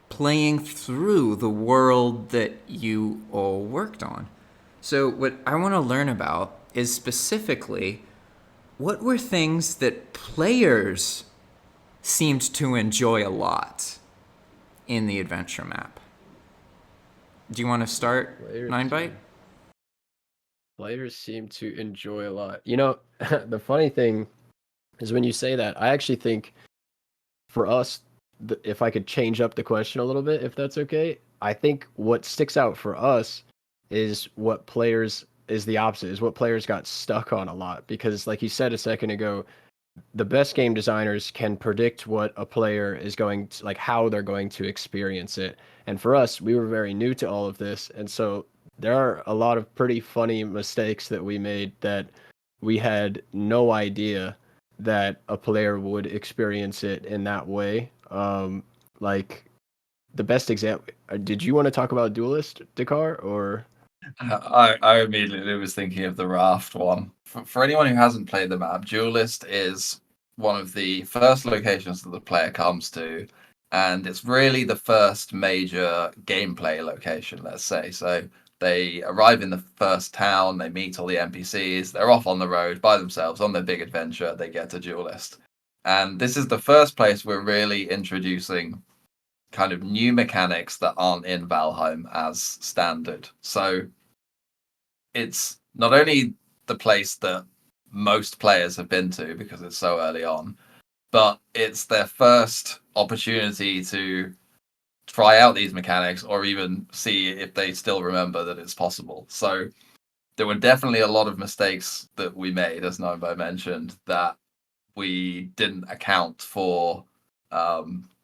playing through the world that you all worked on. So what I want to learn about is specifically what were things that players seemed to enjoy a lot in the adventure map. Do you want to start, NineByte? Players seem to enjoy a lot. You know, the funny thing is when you say that, I actually think for us, if I could change up the question a little bit, if that's okay, I think what sticks out for us is what players is the opposite, is what players got stuck on a lot. Because, like you said a second ago, the best game designers can predict what a player is going to, like, how they're going to experience it. And for us, we were very new to all of this. And so there are a lot of pretty funny mistakes that we made that we had no idea that a player would experience it in that way. Like the best example, did you want to talk about Duelist, Dakhar, or? I immediately was thinking of the raft one. For anyone who hasn't played the map, Duelist is one of the first locations that the player comes to, and it's really the first major gameplay location, let's say. So they arrive in the first town, they meet all the NPCs, they're off on the road by themselves on their big adventure, they get to Duelist. And this is the first place we're really introducing kind of new mechanics that aren't in Valheim as standard. So it's not only the place that most players have been to because it's so early on, but it's their first opportunity to try out these mechanics or even see if they still remember that it's possible. So there were definitely a lot of mistakes that we made, as NineByte mentioned, that we didn't account for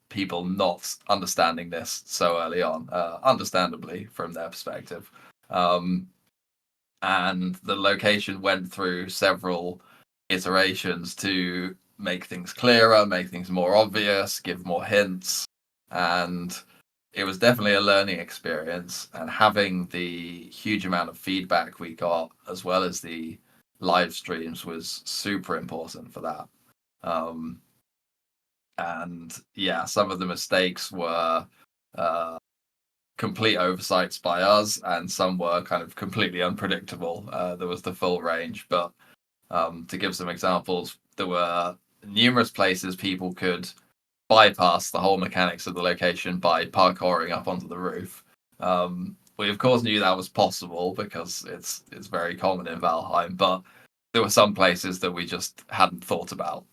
people not understanding this so early on, understandably from their perspective. And the location went through several iterations to make things clearer, make things more obvious, give more hints, and it was definitely a learning experience. And having the huge amount of feedback we got, as well as the live streams, was super important for that. And yeah, some of the mistakes were complete oversights by us, and some were kind of completely unpredictable. There was the full range, but to give some examples, there were numerous places people could bypass the whole mechanics of the location by parkouring up onto the roof. We of course knew that was possible because it's very common in Valheim, but there were some places that we just hadn't thought about.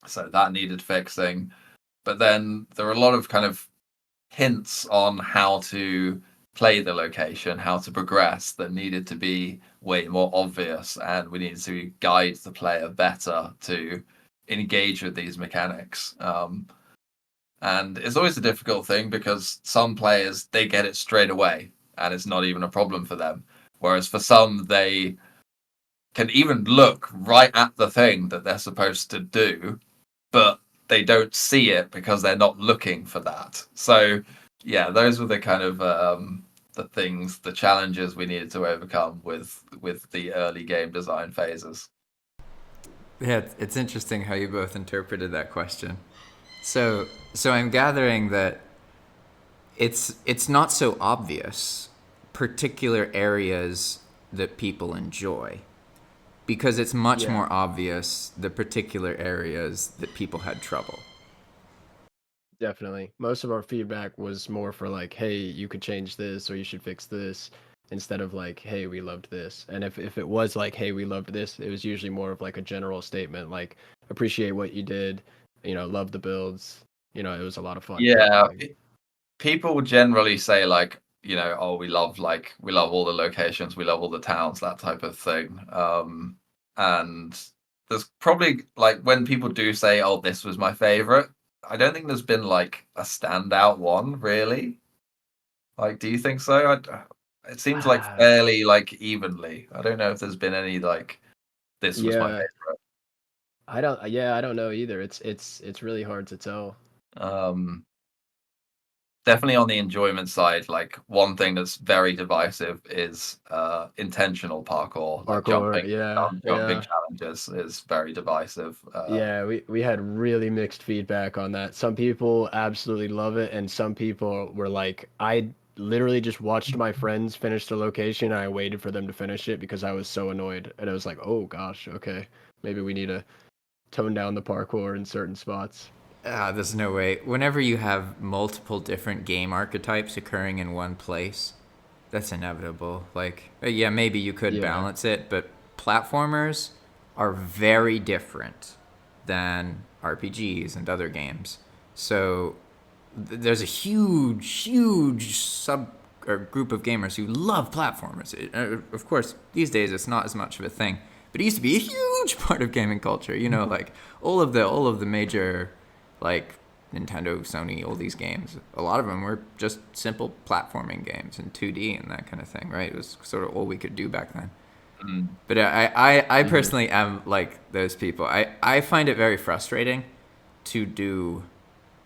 So that needed fixing. But then there were a lot of kind of hints on how to play the location, how to progress, that needed to be way more obvious, and we needed to guide the player better to engage with these mechanics. And it's always a difficult thing because some players, they get it straight away and it's not even a problem for them. Whereas for some, they can even look right at the thing that they're supposed to do, but they don't see it because they're not looking for that. So yeah, those were the kind of the things, the challenges we needed to overcome with the early game design phases. Yeah, it's interesting how you both interpreted that question. So I'm gathering that it's not so obvious particular areas that people enjoy, because it's much more obvious the particular areas that people had trouble. Definitely. Most of our feedback was more for like, hey, you could change this or you should fix this, instead of like, hey, we loved this. And if it was like, hey, we loved this, it was usually more of like a general statement, like, appreciate what you did, love the builds. It was a lot of fun. Yeah, people generally say like, oh, we love all the locations, we love all the towns, that type of thing. And there's probably like when people do say, oh, this was my favorite, I don't think there's been like a standout one really. Like, do you think so? It seems like Ah, fairly like evenly. I don't know if there's been any like this was my yeah, favorite. I don't know either. It's really hard to tell. Um, Definitely on the enjoyment side, like one thing that's very divisive is intentional parkour, like Parkour, jumping challenges is very divisive. yeah. We had really mixed feedback on that. Some people absolutely love it, and some people were like, I literally just watched my friends finish the location. And I waited for them to finish it because I was so annoyed, and I was like, oh gosh, okay, maybe we need to tone down the parkour in certain spots. There's no way. Whenever you have multiple different game archetypes occurring in one place, that's inevitable. Like, yeah, maybe you could Yeah, balance it, but platformers are very different than RPGs and other games. So there's a huge sub or group of gamers who love platformers. Of course, these days it's not as much of a thing, but it used to be a huge part of gaming culture. You know, like all of the major, like Nintendo, Sony, all these games. A lot of them were just simple platforming games in 2D and that kind of thing, right? It was sort of all we could do back then. mm, But I hmm, personally am like those people. I find it very frustrating to do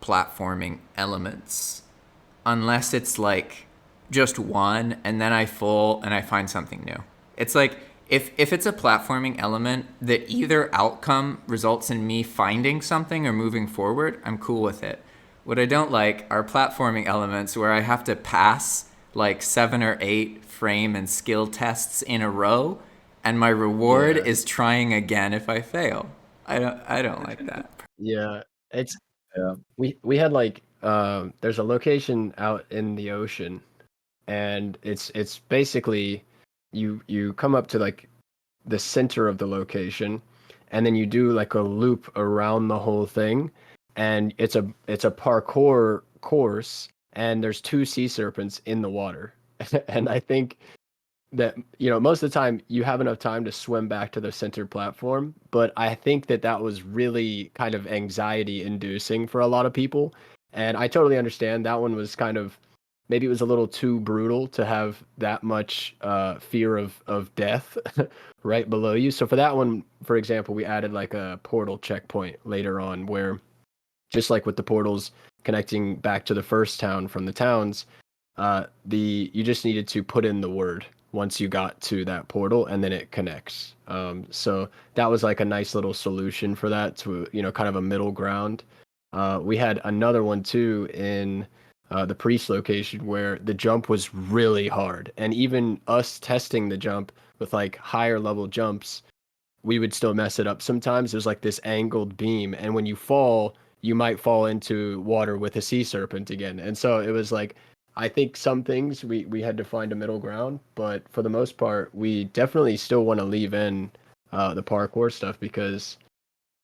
platforming elements unless it's like just one and then I fall and I find something new. It's like if it's a platforming element that either outcome results in me finding something or moving forward, I'm cool with it. What I don't like are platforming elements where I have to pass like 7 or 8 frame and skill tests in a row and my reward yeah, is trying again if I fail. I don't like that. yeah. It's yeah. we had like there's a location out in the ocean, and it's basically you come up to like the center of the location, and then you do like a loop around the whole thing, and it's a parkour course, and there's two sea serpents in the water. And I think that most of the time you have enough time to swim back to the center platform, but I think that that was really kind of anxiety inducing for a lot of people, and I totally understand that one was kind of, maybe it was a little too brutal to have that much fear of death right below you. So for that one, for example, we added like a portal checkpoint later on where, just like with the portals connecting back to the first town from the towns, the you just needed to put in the word once you got to that portal, and then it connects. So that was like a nice little solution for that, to kind of a middle ground. We had another one too in the priest location where the jump was really hard, and even us testing the jump with like higher level jumps, we would still mess it up sometimes. There's like this angled beam, and when you fall, you might fall into water with a sea serpent again. And so it was like, I think some things we had to find a middle ground, but for the most part, we definitely still want to leave in the parkour stuff because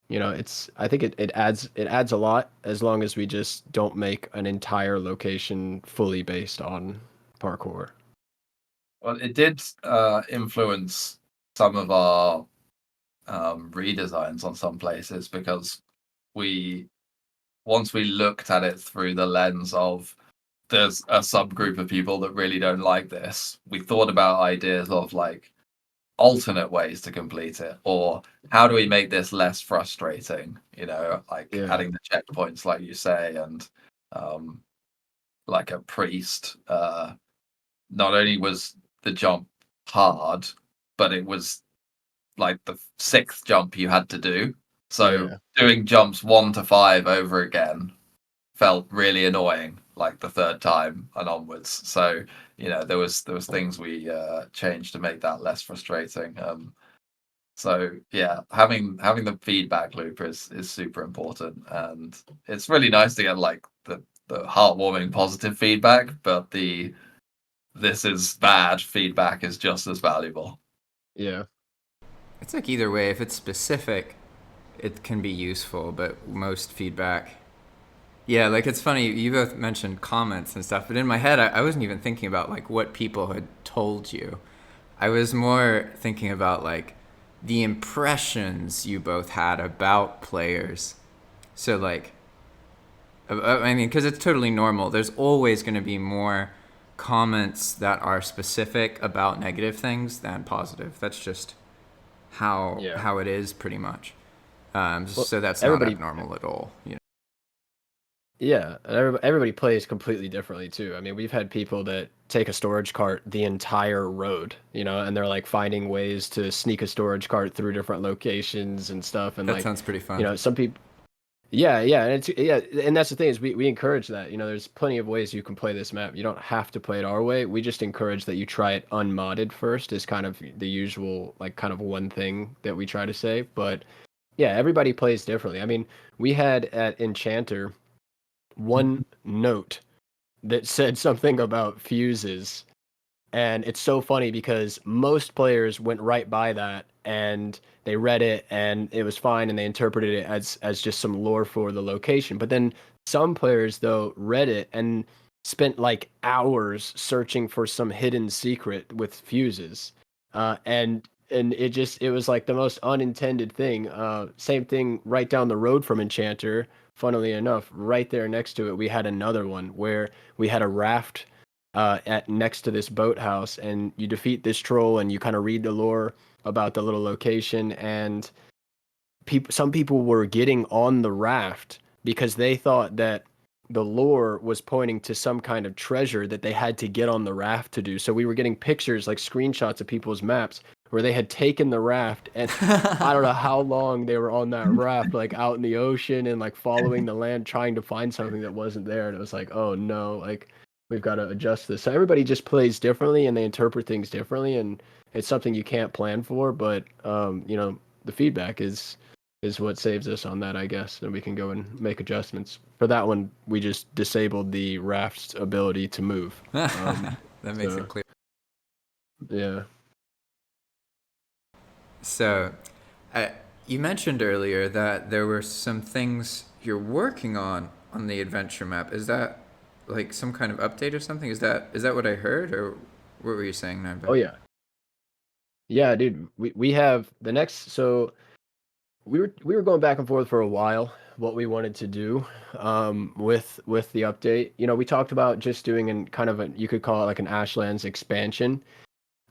it's, I think it adds a lot as long as we just don't make an entire location fully based on parkour. Well, it did influence some of our redesigns on some places because we once we looked at it through the lens of there's a subgroup of people that really don't like this, we thought about ideas of like alternate ways to complete it, or how do we make this less frustrating, like Yeah, adding the checkpoints like you say, and um, like a priest, not only was the jump hard, but it was like the sixth jump you had to do. So yeah, doing jumps 1 to 5 over again felt really annoying, like the third time and onwards. So there was things we changed to make that less frustrating. So yeah, having the feedback loop is super important, and it's really nice to get like the heartwarming positive feedback, but the this is bad feedback is just as valuable. yeah, It's like either way, if it's specific, it can be useful, but most feedback. Yeah, like it's funny, you both mentioned comments and stuff, but in my head, I wasn't even thinking about like what people had told you. I was more thinking about like the impressions you both had about players. So, like, I mean, because it's totally normal. There's always going to be more comments that are specific about negative things than positive. That's just how it is, pretty much. Well, So that's not everybody, abnormal at all. You know? yeah, and everybody plays completely differently too. I mean, we've had people that take a storage cart the entire road, and they're like finding ways to sneak a storage cart through different locations and stuff. And That like, sounds pretty fun. some people, yeah, and that's the thing is we encourage that. There's plenty of ways you can play this map. You don't have to play it our way. We just encourage that you try it unmodded first. Is kind of the usual like kind of one thing that we try to say. But yeah, everybody plays differently. I mean, we had at Enchanter one note that said something about fuses. And it's so funny because most players went right by that and they read it and it was fine and they interpreted it as just some lore for the location. But then some players though read it and spent like hours searching for some hidden secret with fuses. And it was like the most unintended thing. Same thing right down the road from Enchanter. Funnily enough, right there next to it, we had another one where we had a raft at next to this boathouse, and you defeat this troll, and you kind of read the lore about the little location, and some people were getting on the raft because they thought that the lore was pointing to some kind of treasure that they had to get on the raft to do. So we were getting pictures, like screenshots of people's maps where they had taken the raft and I don't know how long they were on that raft, like out in the ocean and like following the land, trying to find something that wasn't there. And it was like, oh no, like we've got to adjust this. So everybody just plays differently and they interpret things differently. And it's something you can't plan for, but the feedback is what saves us on that, I guess. And we can go and make adjustments. For that one, we just disabled the raft's ability to move. That makes it clear. Yeah. So, you mentioned earlier that there were some things you're working on the adventure map. Is that like some kind of update or something? Is that what I heard, or what were you saying, NineByte? Oh yeah. Yeah, dude. We have the next. So we were going back and forth for a while what we wanted to do with the update. We talked about just doing an kind of you could call it like an Ashlands expansion.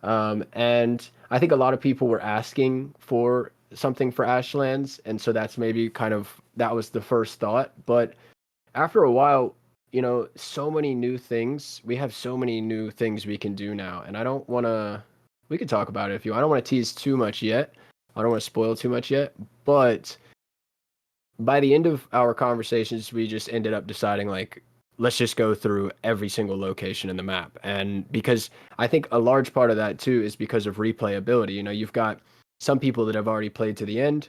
And I think a lot of people were asking for something for Ashlands, and so that's maybe that was the first thought. But after a while, so many new things. We have so many new things we can do now, and I don't want to. We could talk about it if you. I don't want to tease too much yet. I don't want to spoil too much yet, but by the end of our conversations, we just ended up deciding like let's just go through every single location in the map. And because I think a large part of that too is because of replayability. You've got some people that have already played to the end,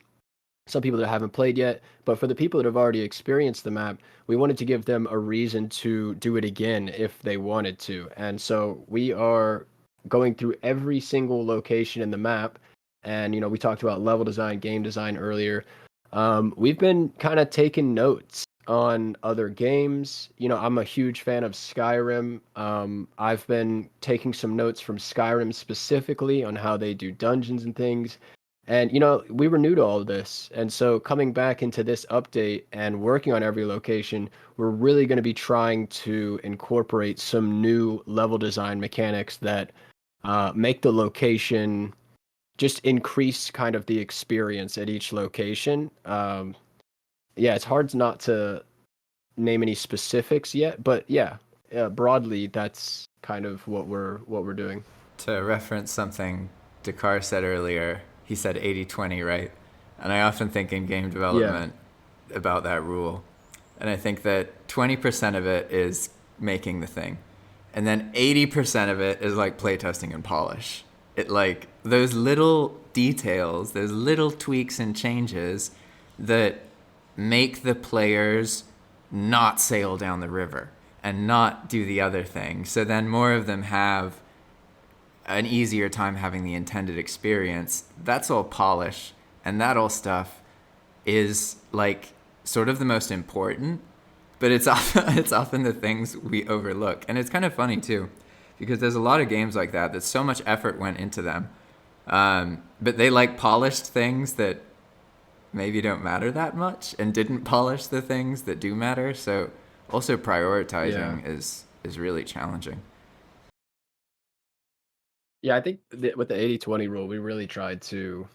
some people that haven't played yet, but for the people that have already experienced the map, we wanted to give them a reason to do it again if they wanted to. And so we are going through every single location in the map. And, we talked about level design, game design earlier. We've been kind of taking notes on other games. I'm a huge fan of Skyrim. I've been taking some notes from Skyrim specifically on how they do dungeons and things. And, we were new to all of this. And so coming back into this update and working on every location, we're really going to be trying to incorporate some new level design mechanics that make the location just increase kind of the experience at each location. Yeah, it's hard not to name any specifics yet, but yeah, broadly, that's kind of what we're doing. To reference something Dahakhar said earlier, he said 80-20, right? And I often think in game development about that rule. And I think that 20% of it is making the thing. And then 80% of it is like playtesting and polish. It like those little details, those little tweaks and changes that make the players not sail down the river and not do the other thing. So then more of them have an easier time having the intended experience. That's all polish, and that all stuff is like sort of the most important, but it's often the things we overlook. And it's kind of funny too, because there's a lot of games like that so much effort went into them, but they like polished things that maybe don't matter that much and didn't polish the things that do matter. So Also, prioritizing is really challenging. Yeah, I think with the 80/20 rule, we really tried to,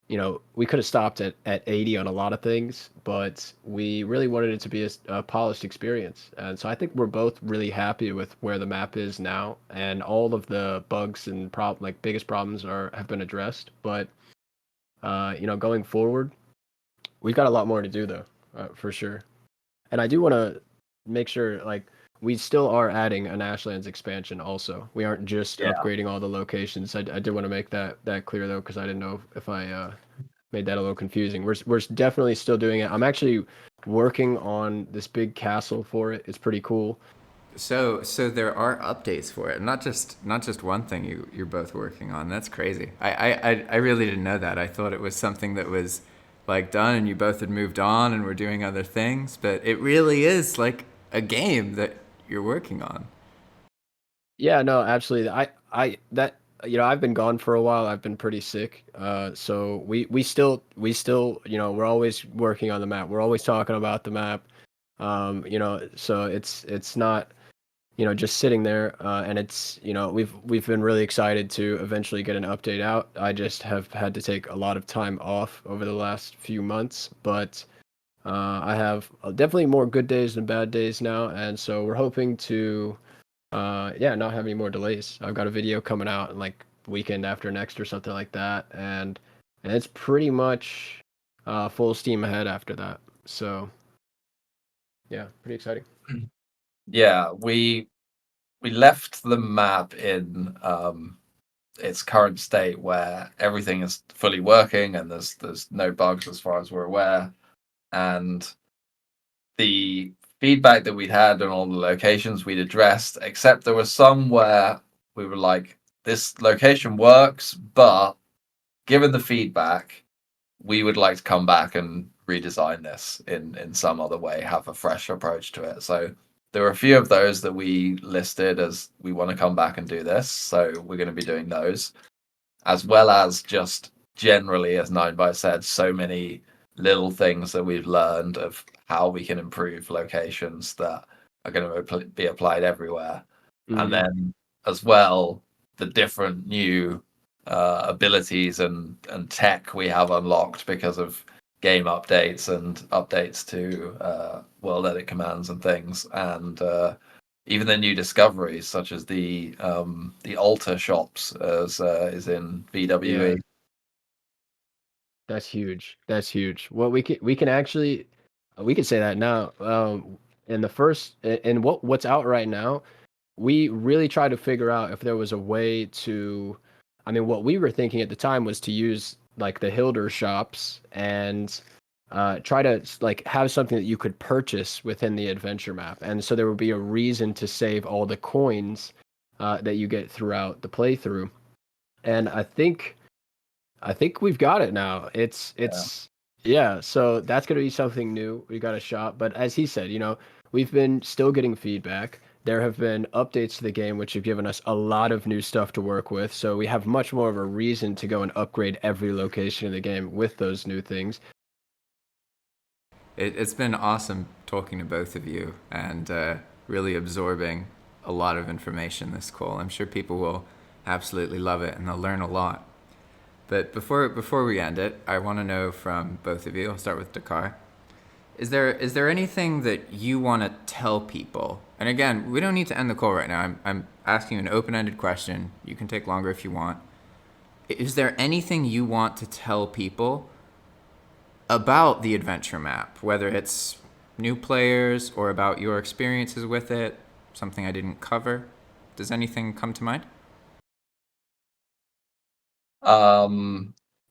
we could have stopped at 80 on a lot of things, but we really wanted it to be a polished experience. And so I think we're both really happy with where the map is now, and all of the bugs and biggest problems have been addressed. But going forward, we've got a lot more to do though, for sure. And I do want to make sure, like, we still are adding an Ashlands expansion also. We aren't just Yeah. upgrading all the locations. I did want to make that clear though, because I didn't know if I made that a little confusing. We're definitely still doing it. I'm actually working on this big castle for it. It's pretty cool. So there are updates for it, not just one thing you're both working on. That's crazy. I really didn't know that. I thought it was something that was like done and you both had moved on and were doing other things, but it really is like a game that you're working on. Yeah, no, absolutely. I've been gone for a while. I've been pretty sick. So we still we're always working on the map. We're always talking about the map. So it's not just sitting there, and it's we've been really excited to eventually get an update out. I just have had to take a lot of time off over the last few months, but I have definitely more good days than bad days now, and so we're hoping to not have any more delays. I've got a video coming out in like weekend after next or something like that, and it's pretty much full steam ahead after that. So yeah, pretty exciting. Yeah, we left the map in its current state where everything is fully working and there's no bugs as far as we're aware. And the feedback that we'd had on all the locations we'd addressed, except there was some where we were like, this location works, but given the feedback, we would like to come back and redesign this in some other way, have a fresh approach to it. So there were a few of those that we listed as we want to come back and do this. So we're going to be doing those, as well as just generally, as NineByte said, so many little things that we've learned of how we can improve locations that are going to be applied everywhere. And then as well, the different new abilities and tech we have unlocked because of game updates and updates to world edit commands and things, and even the new discoveries such as the altar shops as is in VWE. Yeah, that's huge. That's huge. Well, we can actually we can say that now. In the first in what's out right now, we really tried to figure out if there was a way to. I mean, what we were thinking at the time was to use like the Hilder shops and try to like have something that you could purchase within the adventure map, and so there would be a reason to save all the coins that you get throughout the playthrough. And I think we've got it now. It's yeah, so that's gonna be something new. We got a shop, but as he said, we've been still getting feedback. There have been updates to the game which have given us a lot of new stuff to work with. So we have much more of a reason to go and upgrade every location in the game with those new things. It's been awesome talking to both of you and really absorbing a lot of information this call. I'm sure people will absolutely love it and they'll learn a lot. But before we end it, I want to know from both of you. I'll start with Dahakhar. Is there anything that you want to tell people? And again, we don't need to end the call right now. I'm asking you an open-ended question. You can take longer if you want. Is there anything you want to tell people about the adventure map, whether it's new players or about your experiences with it, something I didn't cover? Does anything come to mind?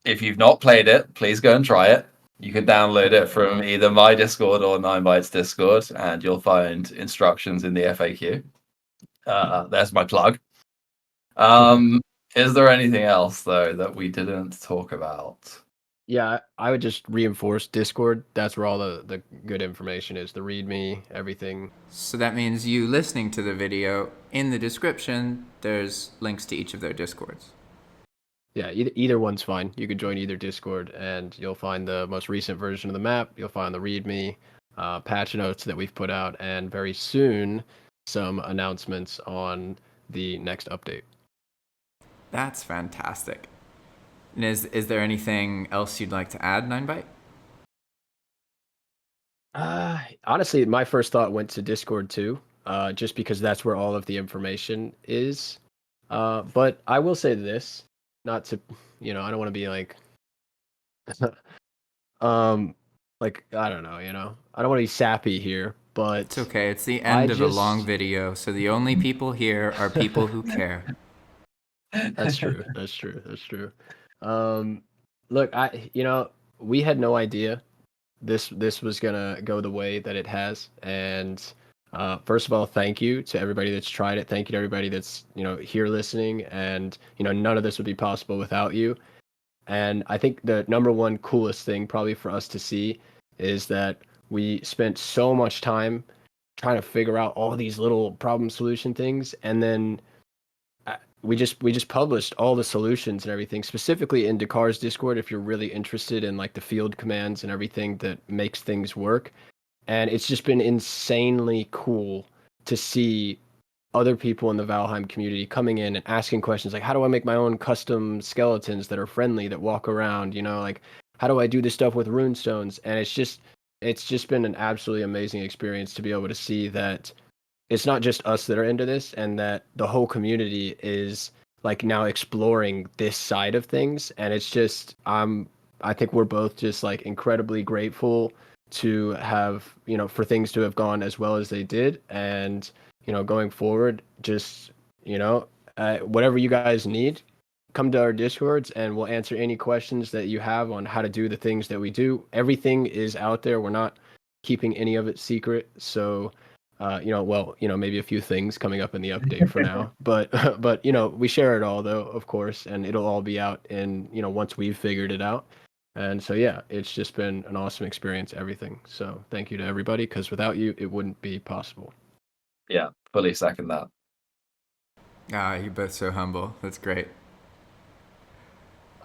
If you've not played it, please go and try it. You can download it from either my Discord or NineByte's Discord, and you'll find instructions in the FAQ. There's my plug. Is there anything else though that we didn't talk about? Yeah, I would just reinforce Discord. That's where all the good information is, the README, everything. So that means you listening to the video, in the description, there's links to each of their Discords. Yeah, either one's fine. You can join either Discord, and you'll find the most recent version of the map. You'll find the README. patch notes that we've put out, and very soon some announcements on the next update. That's fantastic. And is there anything else you'd like to add, NineByte? Honestly, my first thought went to Discord too, just because that's where all of the information is. But I will say this, not to, I don't want to be like, like, I don't know, I don't want to be sappy here, but It's okay. It's the I end of a long just, video, so the only people here are people who care. that's true, that's true, that's true. Look, we had no idea this was gonna go the way that it has, and first of all, thank you to everybody that's tried it. Thank you to everybody that's here listening, and none of this would be possible without you. And I think the number one coolest thing probably for us to see is that we spent so much time trying to figure out all these little problem solution things, and then we just published all the solutions and everything, specifically in Dakhar's Discord if you're really interested in like the field commands and everything that makes things work. And it's just been insanely cool to see other people in the Valheim community coming in and asking questions like, how do I make my own custom skeletons that are friendly, that walk around, like how do I do this stuff with runestones? And it's just been an absolutely amazing experience to be able to see that it's not just us that are into this, and that the whole community is like now exploring this side of things. And it's just I think we're both just like incredibly grateful to have, for things to have gone as well as they did. And going forward, just whatever you guys need, come to our Discords and we'll answer any questions that you have on how to do the things that we do. Everything is out there. We're not keeping any of it secret. So maybe a few things coming up in the update for now, but we share it all though, of course, and it'll all be out in once we've figured it out. And so yeah, it's just been an awesome experience, everything. So thank you to everybody, because without you, it wouldn't be possible. Yeah, fully second that. Ah, you're both so humble. That's great.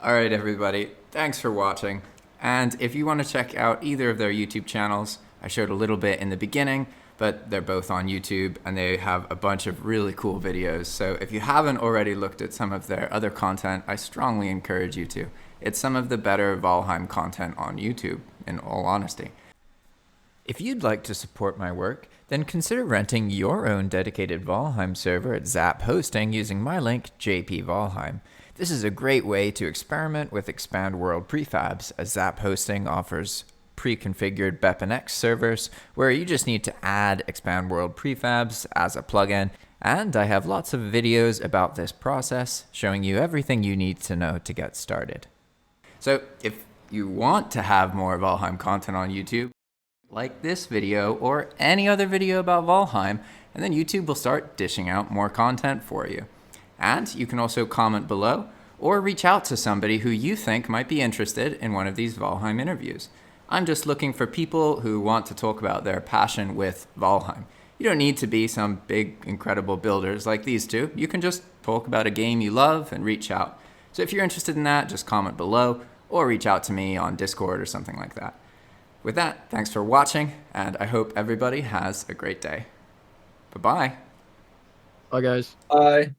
All right, everybody. Thanks for watching. And if you want to check out either of their YouTube channels, I showed a little bit in the beginning, but they're both on YouTube and they have a bunch of really cool videos. So if you haven't already looked at some of their other content, I strongly encourage you to. It's some of the better Valheim content on YouTube, in all honesty. If you'd like to support my work, then consider renting your own dedicated Valheim server at Zap Hosting using my link, JP Valheim. This is a great way to experiment with Expand World Prefabs, as Zap Hosting offers pre-configured BepInEx servers where you just need to add Expand World Prefabs as a plugin, and I have lots of videos about this process showing you everything you need to know to get started. So if you want to have more Valheim content on YouTube, like this video or any other video about Valheim, and then YouTube will start dishing out more content for you. And you can also comment below or reach out to somebody who you think might be interested in one of these Valheim interviews. I'm just looking for people who want to talk about their passion with Valheim. You don't need to be some big, incredible builders like these two. You can just talk about a game you love and reach out. So if you're interested in that, just comment below or reach out to me on Discord or something like that. With that, thanks for watching, and I hope everybody has a great day. Bye-bye. Bye, guys. Bye.